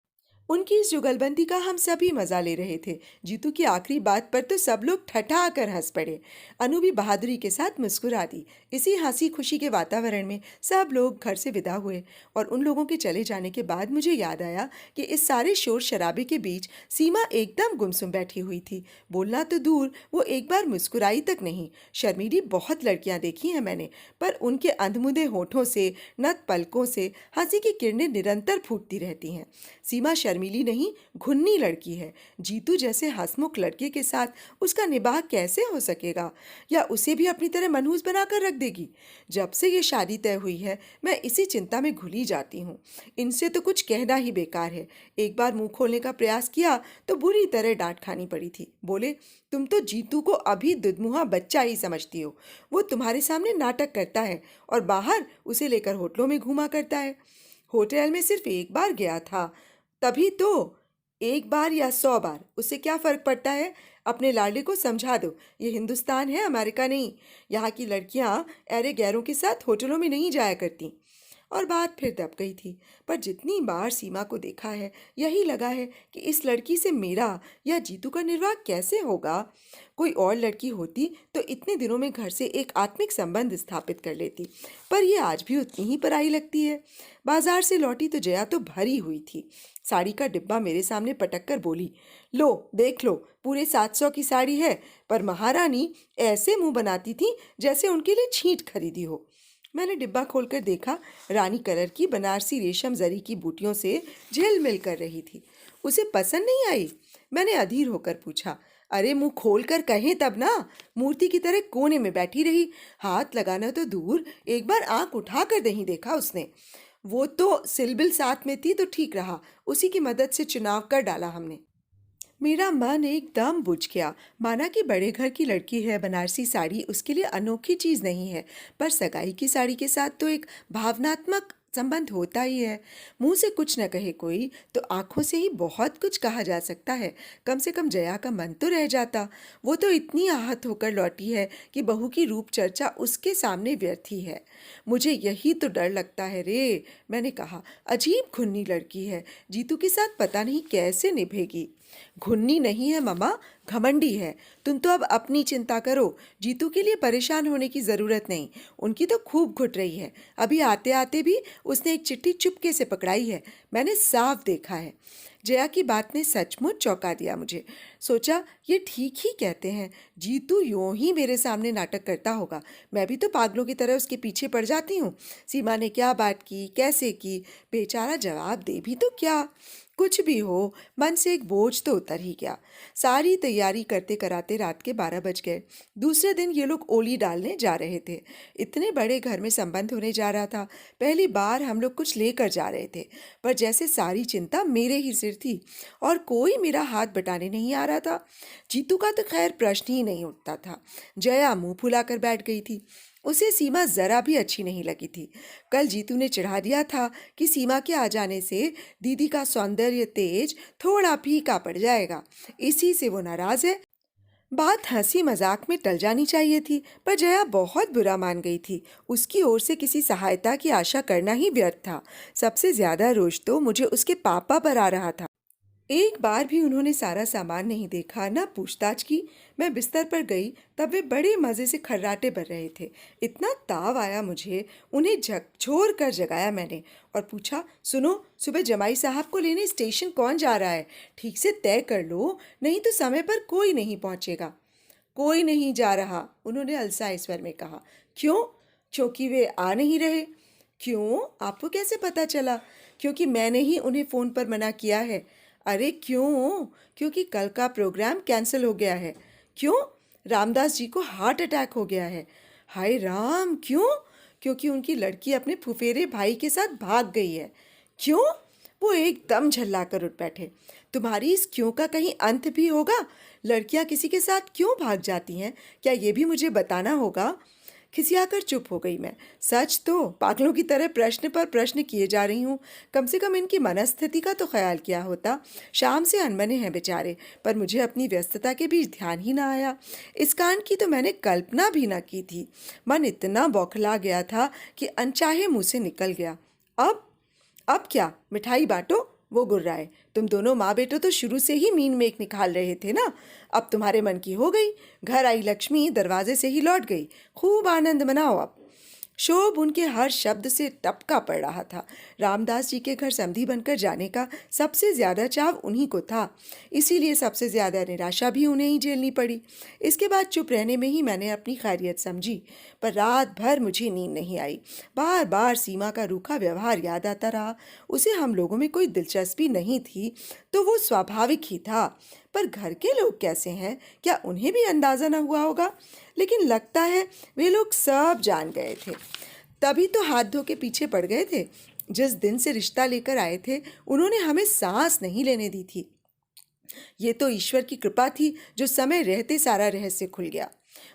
उनकी इस जुगलबंदी का हम सभी मजा ले रहे थे। जीतू की आखिरी बात पर तो सब लोग ठठा कर हंस पड़े। अनु भी बहादुरी के साथ मुस्कुरा दी। इसी हंसी खुशी के वातावरण में सब लोग घर से विदा हुए और उन लोगों के चले जाने के बाद मुझे याद आया कि इस सारे शोर शराबे के बीच सीमा एकदम गुमसुम बैठी हुई थी। बोलना तो दूर, वो एक बार मुस्कुराई तक नहीं। शर्मीली बहुत लड़कियां देखी हैं मैंने, पर उनके अंधमुंधे होठों से, नत पलकों से हंसी की किरणें निरंतर फूटती रहती हैं। सीमा शर्मीली नहीं, घुन्नी लड़की है। जीतू जैसे हंसमुख लड़के के साथ उसका निबाह कैसे हो सकेगा? या उसे भी अपनी तरह मनहूस बनाकर रख देगी? जब से ये शादी तय हुई है मैं इसी चिंता में घुली जाती हूँ। इनसे तो कुछ कहना ही बेकार है। एक बार मुंह खोलने का प्रयास किया तो बुरी तरह डांट खानी पड़ी थी। बोले, तुम तो जीतू को अभी दुधमुहा बच्चा ही समझती हो। वो तुम्हारे सामने नाटक करता है और बाहर उसे लेकर होटलों में घूमा करता है। होटल में सिर्फ एक बार गया था, तभी तो। एक बार या 100 बार, उससे क्या फर्क पड़ता है? अपने लाडले को समझा दो, ये हिंदुस्तान है, अमेरिका नहीं। यहाँ की लड़कियाँ ऐरे गैरों के साथ होटलों में नहीं जाया करती। और बात फिर दब गई थी। पर जितनी बार सीमा को देखा है, यही लगा है कि इस लड़की से मेरा या जीतू का निर्वाह कैसे होगा। कोई और लड़की होती तो इतने दिनों में घर से एक आत्मिक संबंध स्थापित कर लेती, पर ये आज भी उतनी ही पराई लगती है। बाजार से लौटी तो जया तो भरी हुई थी। साड़ी का डिब्बा मेरे सामने पटक कर बोली, लो देख लो, पूरे 700 की साड़ी है, पर महारानी ऐसे मुंह बनाती थी जैसे उनके लिए छींट खरीदी हो। मैंने डिब्बा खोलकर देखा, रानी कलर की बनारसी रेशम जरी की बूटियों से झिलमिल कर रही थी। उसे पसंद नहीं आई? मैंने अधीर होकर पूछा। अरे मुंह खोल कर कहें तब ना। मूर्ति की तरह कोने में बैठी रही। हाथ लगाना तो दूर, एक बार आंख उठा कर नहीं देखा उसने। वो तो सिलबिल साथ में थी तो ठीक रहा, उसी की मदद से चुनाव कर डाला हमने। मेरा मन एकदम बुझ गया। माना कि बड़े घर की लड़की है, बनारसी साड़ी उसके लिए अनोखी चीज़ नहीं है, पर सगाई की साड़ी के साथ तो एक भावनात्मक संबंध होता ही है। मुंह से कुछ न कहे कोई तो आंखों से ही बहुत कुछ कहा जा सकता है। कम से कम जया का मन तो रह जाता। वो तो इतनी आहत होकर लौटी है कि बहू की रूप चर्चा उसके सामने व्यर्थ ही है। मुझे यही तो डर लगता है रे। मैंने कहा, अजीब घुन्नी लड़की है, जीतू के साथ पता नहीं कैसे निभेगी। घुन्नी नहीं है मम्मा, घमंडी है। तुम तो अब अपनी चिंता करो, जीतू के लिए परेशान होने की ज़रूरत नहीं। उनकी तो खूब घुट रही है। अभी आते आते भी उसने एक चिट्ठी चुपके से पकड़ाई है, मैंने साफ देखा है। जया की बात ने सचमुच चौंका दिया मुझे। सोचा ये ठीक ही कहते हैं, जीतू यूं ही मेरे सामने नाटक करता होगा, मैं भी तो पागलों की तरह उसके पीछे पड़ जाती हूँ। सीमा ने क्या बात की, कैसे की, बेचारा जवाब दे भी तो क्या। कुछ भी हो, मन से एक बोझ तो उतर ही गया। सारी तैयारी करते कराते रात के 12 बज गए। दूसरे दिन ये लोग ओली डालने जा रहे थे। इतने बड़े घर में संबंध होने जा रहा था, पहली बार हम लोग कुछ लेकर जा रहे थे, पर जैसे सारी चिंता मेरे ही सिर थी और कोई मेरा हाथ बटाने नहीं आ रहा था। जीतू का तो खैर प्रश्न ही नहीं उठता था। जया मुंह फुलाकर बैठ गई थी। उसे सीमा जरा भी अच्छी नहीं लगी थी। कल जीतू ने चिढ़ा दिया था कि सीमा के आ जाने से दीदी का सौंदर्य तेज थोड़ा फीका पड़ जाएगा, इसी से वो नाराज है। बात हंसी मजाक में टल जानी चाहिए थी, पर जया बहुत बुरा मान गई थी। उसकी ओर से किसी सहायता की आशा करना ही व्यर्थ था। सबसे ज्यादा रोष तो मुझे उसके पापा पर आ रहा था। एक बार भी उन्होंने सारा सामान नहीं देखा, ना पूछताछ की। मैं बिस्तर पर गई तब वे बड़े मज़े से खर्राटे भर रहे थे। इतना ताव आया मुझे, उन्हें झकझोर कर जगाया मैंने और पूछा, सुनो, सुबह जमाई साहब को लेने स्टेशन कौन जा रहा है? ठीक से तय कर लो, नहीं तो समय पर कोई नहीं पहुंचेगा। कोई नहीं जा रहा, उन्होंने अलसाए स्वर में कहा। क्यों? क्योंकि वे आ नहीं रहे। क्यों? आपको कैसे पता चला? क्योंकि मैंने ही उन्हें फ़ोन पर मना किया है। अरे क्यों? क्योंकि कल का प्रोग्राम कैंसिल हो गया है। क्यों? रामदास जी को हार्ट अटैक हो गया है। हाय राम, क्यों? क्योंकि उनकी लड़की अपने फुफेरे भाई के साथ भाग गई है। क्यों? वो एकदम झल्लाकर उठ बैठे। तुम्हारी इस क्यों का कहीं अंत भी होगा? लड़कियां किसी के साथ क्यों भाग जाती हैं, क्या ये भी मुझे बताना होगा? खिसियाकर चुप हो गई मैं। सच तो पागलों की तरह प्रश्न पर प्रश्न किए जा रही हूँ। कम से कम इनकी मनस्थिति का तो ख्याल किया होता। शाम से अनबने हैं बेचारे, पर मुझे अपनी व्यस्तता के बीच ध्यान ही ना आया। इस कांड की तो मैंने कल्पना भी ना की थी। मन इतना बौखला गया था कि अनचाहे मुंह से निकल गया। अब क्या, मिठाई बांटो, वो गुर्राए। तुम दोनों माँ बेटो तो शुरू से ही मीन मेख निकाल रहे थे ना। अब तुम्हारे मन की हो गई। घर आई लक्ष्मी दरवाजे से ही लौट गई। खूब आनंद मनाओ अब। शोभ उनके हर शब्द से टपका पड़ रहा था। रामदास जी के घर समधी बनकर जाने का सबसे ज्यादा चाव उन्हीं को था, इसीलिए सबसे ज्यादा निराशा भी उन्हें ही झेलनी पड़ी। इसके बाद चुप रहने में ही मैंने अपनी खैरियत समझी, पर रात भर मुझे नींद नहीं आई। बार बार सीमा का रूखा व्यवहार याद आता रहा। उसे हम लोगों में कोई दिलचस्पी नहीं थी तो वो स्वाभाविक ही था, पर घर के लोग कैसे हैं, क्या उन्हें भी अंदाजा न हुआ होगा? लेकिन लगता है वे लोग सब जान गए थे, तभी तो हाथ धो के पीछे पड़ गए थे। जिस दिन से रिश्ता लेकर आए थे, उन्होंने हमें सांस नहीं लेने दी थी। ये तो ईश्वर की कृपा थी जो समय रहते सारा रहस्य खुल गया।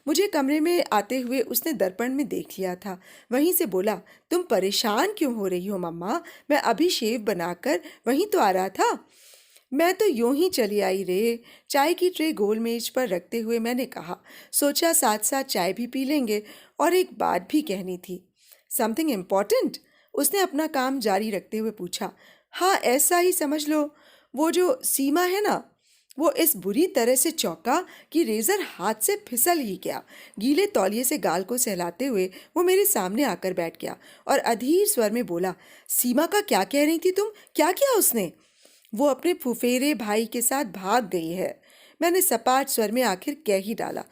मुझे कमरे में आते हुए उसने दर्पण में देख लिया था। वहीं से बोला, तुम परेशान क्यों हो रही हो मम्मा? मैं अभी शेव बनाकर वहीं तो आ रहा था। मैं तो यूं ही चली आई रे। चाय की ट्रे गोल मेज पर रखते हुए मैंने कहा, सोचा साथ साथ चाय भी पी लेंगे, और एक बात भी कहनी थी। Something important? उसने अपना काम जारी रखते हुए पूछा। हाँ, ऐसा ही समझ लो। वो जो सीमा है ना, वो इस बुरी तरह से चौंका कि रेजर हाथ से फिसल ही गया। गीले तौलिए से गाल को सहलाते हुए वो मेरे सामने आकर बैठ गया और अधीर स्वर में बोला, सीमा का क्या कह रही थी तुम? क्या किया उसने? वो अपने फुफेरे भाई के साथ भाग गई है, मैंने सपाट स्वर में आखिर कह ही डाला।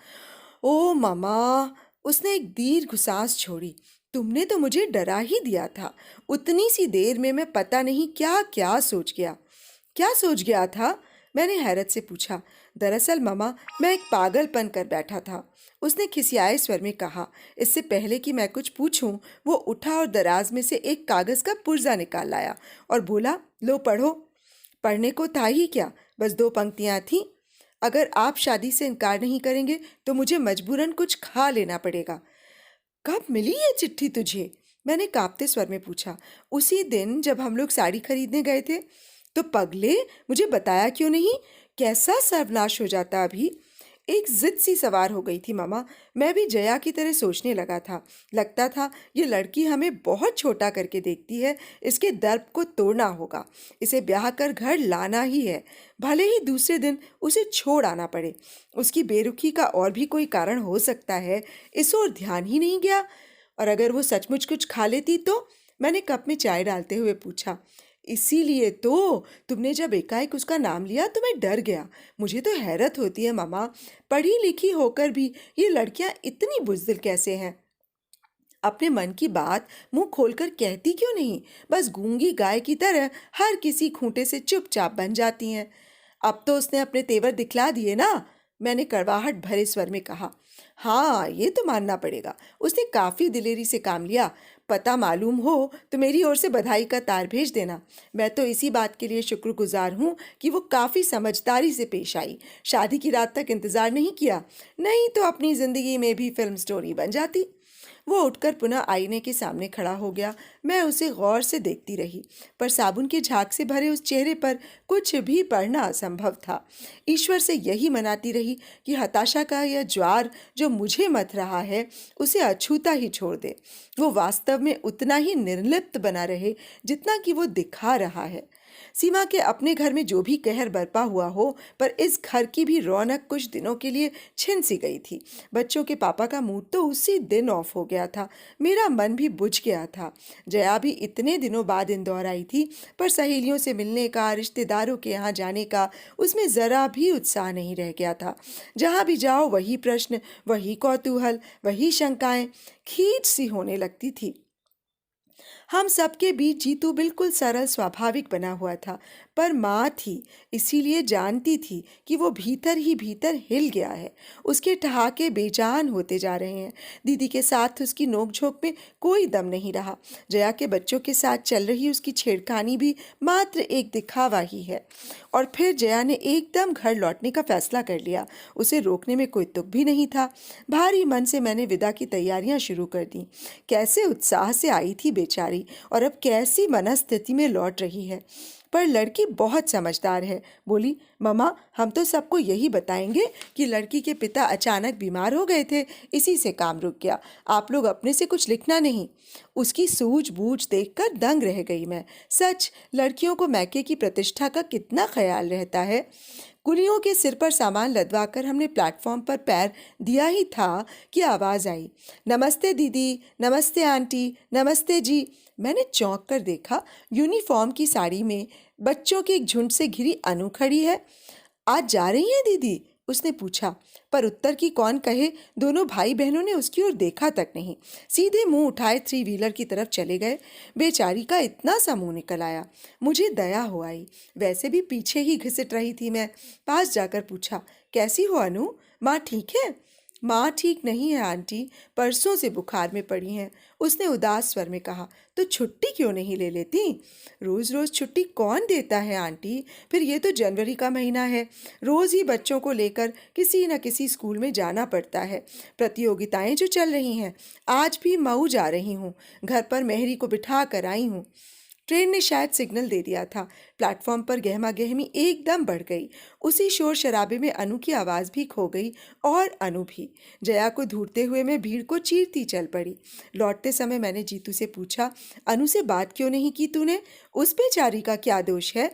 ओ मामा, उसने एक दीर्घ सांस छोड़ी। तुमने तो मुझे डरा ही दिया था। उतनी सी देर में मैं पता नहीं क्या क्या सोच गया। क्या सोच गया था? मैंने हैरत से पूछा। दरअसल मामा, मैं एक पागलपन कर बैठा था, उसने खिसियाए स्वर में कहा। इससे पहले कि मैं कुछ पूछूं, वो उठा और दराज में से एक कागज का पुर्जा निकाल लाया और बोला, लो पढ़ो। पढ़ने को था ही क्या, बस 2 पंक्तियां थीं। अगर आप शादी से इनकार नहीं करेंगे तो मुझे मजबूरन कुछ खा लेना पड़ेगा। कब मिली ये चिट्ठी तुझे? मैंने कांपते स्वर में पूछा। उसी दिन जब हम लोग साड़ी खरीदने गए थे। तो पगले, मुझे बताया क्यों नहीं? कैसा सर्वनाश हो जाता अभी। एक जिद सी सवार हो गई थी मामा। मैं भी जया की तरह सोचने लगा था। लगता था ये लड़की हमें बहुत छोटा करके देखती है, इसके दर्प को तोड़ना होगा, इसे ब्याह कर घर लाना ही है, भले ही दूसरे दिन उसे छोड़ आना पड़े। उसकी बेरुखी का और भी कोई कारण हो सकता है, इस ओर ध्यान ही नहीं गया। और अगर वो सचमुच कुछ खा लेती तो? मैंने कप में चाय डालते हुए पूछा। इसीलिए तो तुमने जब एकाएक उसका नाम लिया तो मैं डर गया। मुझे तो हैरत होती है मामा, पढ़ी लिखी होकर भी ये लड़कियां इतनी बुज़दिल कैसे हैं। अपने मन की बात मुंह खोलकर कहती क्यों नहीं, बस गूंगी गाय की तरह हर किसी खूंटे से चुपचाप बन जाती हैं। अब तो उसने अपने तेवर दिखला दिए ना, मैंने कड़वाहट भरे स्वर में कहा। हाँ, ये तो मानना पड़ेगा, उसने काफी दिलेरी से काम लिया। पता मालूम हो तो मेरी ओर से बधाई का तार भेज देना। मैं तो इसी बात के लिए शुक्रगुजार हूँ कि वो काफी समझदारी से पेश आई, शादी की रात तक इंतजार नहीं किया, नहीं तो अपनी जिंदगी में भी फिल्म स्टोरी बन जाती। वो उठकर पुनः आईने के सामने खड़ा हो गया। मैं उसे गौर से देखती रही, पर साबुन के झाग से भरे उस चेहरे पर कुछ भी पढ़ना असंभव था। ईश्वर से यही मनाती रही कि हताशा का यह ज्वार जो मुझे मथ रहा है, उसे अछूता ही छोड़ दे। वो वास्तव में उतना ही निर्लिप्त बना रहे जितना कि वो दिखा रहा है। सीमा के अपने घर में जो भी कहर बरपा हुआ हो, पर इस घर की भी रौनक कुछ दिनों के लिए छिन सी गई थी। बच्चों के पापा का मूड तो उसी दिन ऑफ हो गया था। मेरा मन भी बुझ गया था। जया भी इतने दिनों बाद इंदौर आई थी, पर सहेलियों से मिलने का, रिश्तेदारों के यहाँ जाने का उसमें जरा भी उत्साह नहीं रह गया था। जहाँ भी जाओ वही प्रश्न, वही कौतूहल, वही शंकाएं, खींच सी होने लगती थी। हम सबके बीच जीतू बिल्कुल सरल स्वाभाविक बना हुआ था, पर माँ थी, इसीलिए जानती थी कि वो भीतर ही भीतर हिल गया है। उसके ठहाके बेजान होते जा रहे हैं। दीदी के साथ उसकी नोकझोंक में कोई दम नहीं रहा। जया के बच्चों के साथ चल रही उसकी छेड़खानी भी मात्र एक दिखावा ही है। और फिर जया ने एकदम घर लौटने का फैसला कर लिया। उसे रोकने में कोई तुक भी नहीं था। भारी मन से मैंने विदा की तैयारियां शुरू कर दी। कैसे उत्साह से आई थी बेचारी, और अब कैसी मनस्थिति में लौट रही है। पर लड़की बहुत समझदार है। बोली, मम्मा हम तो सबको यही बताएंगे कि लड़की के पिता अचानक बीमार हो गए थे, इसी से काम रुक गया। आप लोग अपने से कुछ लिखना नहीं। उसकी सूझबूझ देखकर दंग रह गई मैं। सच, लड़कियों को मैके की प्रतिष्ठा का कितना ख्याल रहता है। कुलियों के सिर पर सामान लदवाकर हमने प्लेटफॉर्म पर पैर दिया ही था कि आवाज आई, नमस्ते दीदी, नमस्ते आंटी, नमस्ते जी। मैंने चौंक कर देखा, यूनिफॉर्म की साड़ी में बच्चों के एक झुंड से घिरी अनु खड़ी है। आज जा रही हैं दीदी? उसने पूछा, पर उत्तर की कौन कहे। दोनों भाई बहनों ने उसकी ओर देखा तक नहीं, सीधे मुंह उठाए थ्री व्हीलर की तरफ चले गए। बेचारी का इतना सा मुंह निकल आया, मुझे दया हो आई। वैसे भी पीछे ही घिसट रही थी मैं। पास जाकर पूछा, कैसी हो अनु, माँ ठीक है? माँ ठीक नहीं है आंटी, परसों से बुखार में पड़ी हैं, उसने उदास स्वर में कहा। तो छुट्टी क्यों नहीं ले लेती? रोज रोज छुट्टी कौन देता है आंटी? फिर ये तो जनवरी का महीना है, रोज ही बच्चों को लेकर किसी न किसी स्कूल में जाना पड़ता है। प्रतियोगिताएं जो चल रही हैं, आज भी मऊ जा रही हूँ, घर पर मेहरी को बिठा कर आई हूँ। ट्रेन ने शायद सिग्नल दे दिया था। प्लेटफॉर्म पर गहमा गहमी एकदम बढ़ गई। उसी शोर शराबे में अनु की आवाज़ भी खो गई, और अनु भी। जया को ढूंढते हुए मैं भीड़ को चीरती चल पड़ी। लौटते समय मैंने जीतू से पूछा, अनु से बात क्यों नहीं की तूने? उस बेचारी का क्या दोष है?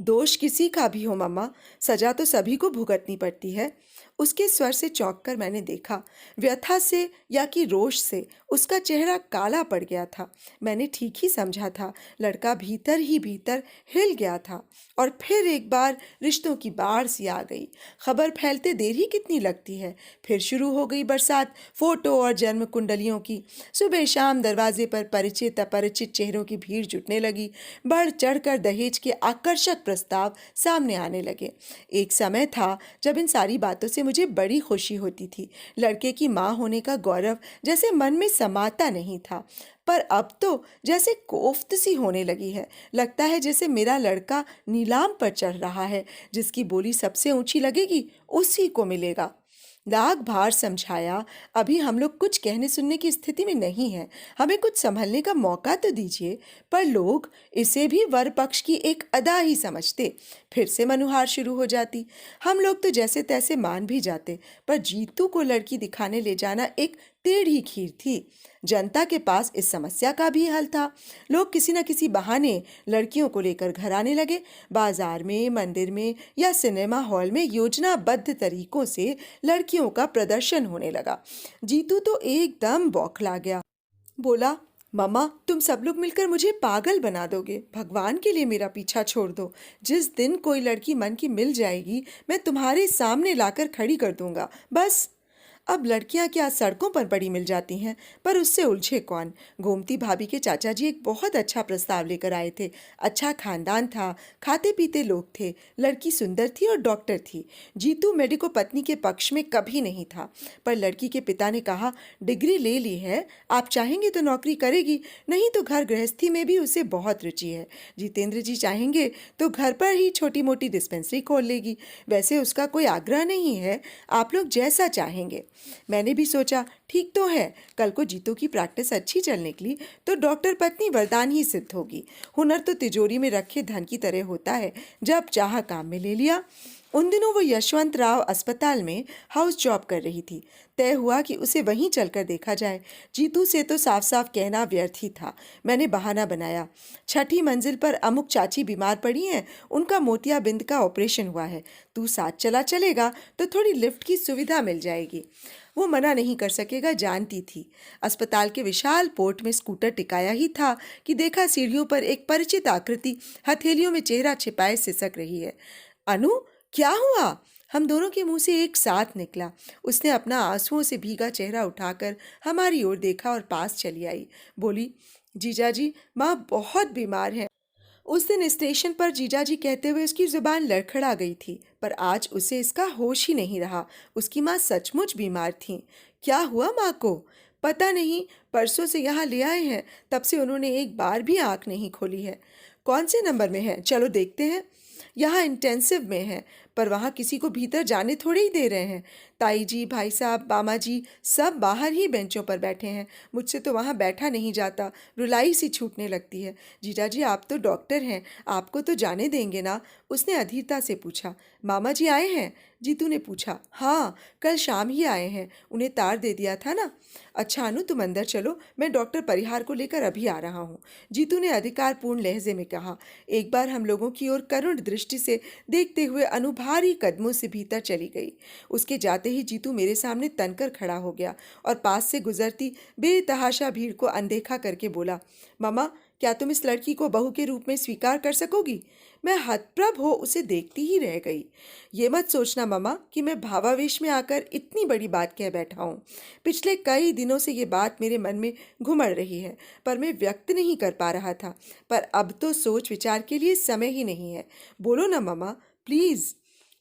दोष किसी का भी हो मम्मा, सजा तो सभी को भुगतनी पड़ती है। उसके स्वर से चौंक कर मैंने देखा। व्यथा से या कि रोष से उसका चेहरा काला पड़ गया था। मैंने ठीक ही समझा था, लड़का भीतर ही भीतर हिल गया था। और फिर एक बार रिश्तों की बाढ़ सी आ गई। खबर फैलते देर ही कितनी लगती है। फिर शुरू हो गई बरसात फोटो और जन्म कुंडलियों की। सुबह शाम दरवाजे पर परिचित अपरिचित चेहरों की भीड़ जुटने लगी। बढ़ चढ़कर दहेज के आकर्षक प्रस्ताव सामने आने लगे। एक समय था जब इन सारी बातों से मुझे बड़ी खुशी होती थी। लड़के की माँ होने का गौरव जैसे मन में समाता नहीं था, पर अब तो जैसे कोफ्त सी होने लगी है। लगता है जैसे मेरा लड़का नीलाम पर चढ़ रहा है, जिसकी बोली सबसे ऊंची लगेगी उसी को मिलेगा। लाख बार समझाया, अभी हम लोग कुछ कहने सुनने की स्थिति में नहीं हैं। हमें कुछ संभलने का मौका तो दीजिए। पर लोग इसे भी वर पक्ष की एक अदा ही समझते। फिर से मनुहार शुरू हो जाती। हम लोग तो जैसे तैसे मान भी जाते, पर जीतू को लड़की दिखाने ले जाना एक टेढ़ी खीर थी। जनता के पास इस समस्या का भी हल था। लोग किसी न किसी बहाने लड़कियों को लेकर घर आने लगे। बाजार में, मंदिर में या सिनेमा हॉल में योजनाबद्ध तरीकों से लड़कियों का प्रदर्शन होने लगा। जीतू तो एकदम बौखला गया। बोला, मम्मा तुम सब लोग मिलकर मुझे पागल बना दोगे। भगवान के लिए मेरा पीछा छोड़ दो। जिस दिन कोई लड़की मन की मिल जाएगी, मैं तुम्हारे सामने लाकर खड़ी कर दूंगा, बस। अब लड़कियां क्या सड़कों पर बड़ी मिल जाती हैं, पर उससे उलझे कौन। गोमती भाभी के चाचा जी एक बहुत अच्छा प्रस्ताव लेकर आए थे। अच्छा खानदान था, खाते पीते लोग थे, लड़की सुंदर थी और डॉक्टर थी। जीतू मेडिको पत्नी के पक्ष में कभी नहीं था, पर लड़की के पिता ने कहा, डिग्री ले ली है, आप चाहेंगे तो नौकरी करेगी, नहीं तो घर गृहस्थी में भी उसे बहुत रुचि है। जितेंद्र जी चाहेंगे तो घर पर ही छोटी मोटी डिस्पेंसरी खोल लेगी। वैसे उसका कोई आग्रह नहीं है, आप लोग जैसा चाहेंगे। मैंने भी सोचा, ठीक तो है, कल को जीतू की प्रैक्टिस अच्छी चल निकली तो डॉक्टर पत्नी वरदान ही सिद्ध होगी। हुनर तो तिजोरी में रखे धन की तरह होता है, जब चाह काम में ले लिया। उन दिनों वो यशवंत राव अस्पताल में हाउस जॉब कर रही थी। तय हुआ कि उसे वहीं चलकर देखा जाए। जीतू से तो साफ साफ कहना व्यर्थ ही था। मैंने बहाना बनाया, छठी मंजिल पर अमुक चाची बीमार पड़ी हैं, उनका मोतियाबिंद का ऑपरेशन हुआ है, तू साथ चला चलेगा तो थोड़ी लिफ्ट की सुविधा मिल जाएगी। वो मना नहीं कर सकेगा, जानती थी। अस्पताल के विशाल पोर्ट में स्कूटर टिकाया ही था कि देखा सीढ़ियों पर एक परिचित आकृति हथेलियों में चेहरा छिपाए सिसक रही है। अनु, क्या हुआ? हम दोनों के मुंह से एक साथ निकला। उसने अपना आंसुओं से भीगा चेहरा उठाकर हमारी ओर देखा और पास चली आई। बोली, जीजाजी, माँ बहुत बीमार है। उस दिन स्टेशन पर जीजाजी कहते हुए उसकी जुबान लड़खड़ा गई थी, पर आज उसे इसका होश ही नहीं रहा। उसकी माँ सचमुच बीमार थी। क्या हुआ माँ को? पता नहीं, परसों से यहाँ ले आए हैं, तब से उन्होंने एक बार भी आंख नहीं खोली है। कौन से नंबर में है? चलो देखते हैं। यहाँ इंटेंसिव में है, पर वहाँ किसी को भीतर जाने थोड़े ही दे रहे हैं। ताई जी, भाई साहब, मामा जी सब बाहर ही बेंचों पर बैठे हैं। मुझसे तो वहाँ बैठा नहीं जाता, रुलाई सी छूटने लगती है। जीजा जी, आप तो डॉक्टर हैं, आपको तो जाने देंगे ना? उसने अधीरता से पूछा। मामा जी आए हैं? जीतू ने पूछा। हाँ, कल शाम ही आए हैं, उन्हें तार दे दिया था ना। अच्छा अनु, तुम अंदर चलो, मैं डॉक्टर परिहार को लेकर अभी आ रहा हूँ, जीतू ने अधिकारपूर्ण लहजे में कहा। एक बार हम लोगों की ओर करुण दृष्टि से देखते हुए अनु भारी कदमों से भीतर चली गई। उसके जाते ही जीतू मेरे सामने तनकर खड़ा हो गया और पास से गुजरती बेतहाशा भीड़ को अनदेखा करके बोला, मम्मा, क्या तुम इस लड़की को बहू के रूप में स्वीकार कर सकोगी? मैं हतप्रभ हो उसे देखती ही रह गई। ये मत सोचना मम्मा कि मैं भावावेश में आकर इतनी बड़ी बात कह बैठा हूँ। पिछले कई दिनों से ये बात मेरे मन में घुमड़ रही है, पर मैं व्यक्त नहीं कर पा रहा था। पर अब तो सोच विचार के लिए समय ही नहीं है। बोलो ना मम्मा, प्लीज़।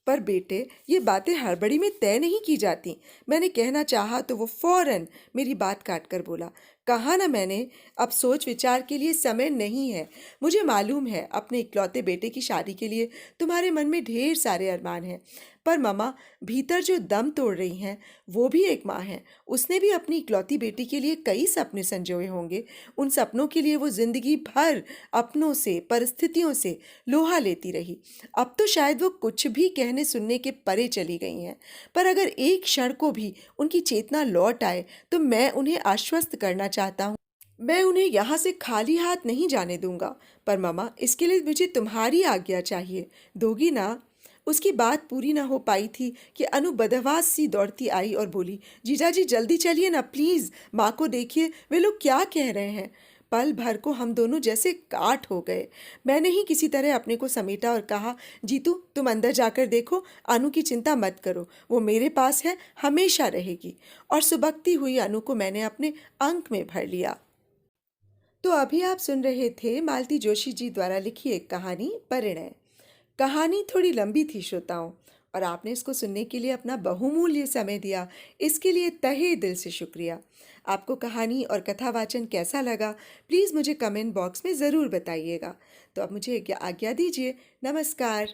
पर बेटे, ये बातें हड़बड़ी में तय नहीं की जाती। मैंने कहना चाहा तो वो फौरन मेरी बात काट कर बोला, कहा ना मैंने, अब सोच विचार के लिए समय नहीं है। मुझे मालूम है अपने इकलौते बेटे की शादी के लिए तुम्हारे मन में ढेर सारे अरमान हैं, पर मम्मा, भीतर जो दम तोड़ रही हैं वो भी एक माँ है। उसने भी अपनी इकलौती बेटी के लिए कई सपने संजोए होंगे। उन सपनों के लिए वो जिंदगी भर अपनों से, परिस्थितियों से लोहा लेती रही। अब तो शायद वो कुछ भी कहने सुनने के परे चली गई हैं, पर अगर एक क्षण को भी उनकी चेतना लौट आए तो मैं उन्हें आश्वस्त करना चाहता हूँ। मैं उन्हें यहाँ से खाली हाथ नहीं जाने दूंगा। पर मम्मा, इसके लिए मुझे तुम्हारी आज्ञा चाहिए, दोगी ना? उसकी बात पूरी ना हो पाई थी कि अनु बदहवास सी दौड़ती आई और बोली, जीजा जी जल्दी चलिए ना प्लीज, माँ को देखिए, वे लोग क्या कह रहे हैं। पल भर को हम दोनों जैसे काट हो गए। मैंने ही किसी तरह अपने को समेटा और कहा, जीतू तुम अंदर जाकर देखो, अनु की चिंता मत करो, वो मेरे पास है, हमेशा रहेगी। और सुबकती हुई अनु को मैंने अपने अंक में भर लिया। तो अभी आप सुन रहे थे मालती जोशी जी द्वारा लिखी एक कहानी, परिणय। कहानी थोड़ी लंबी थी श्रोताओं, और आपने इसको सुनने के लिए अपना बहुमूल्य समय दिया, इसके लिए तहे दिल से शुक्रिया। आपको कहानी और कथावाचन कैसा लगा, प्लीज़ मुझे कमेंट बॉक्स में ज़रूर बताइएगा। तो अब मुझे आज्ञा दीजिए। नमस्कार।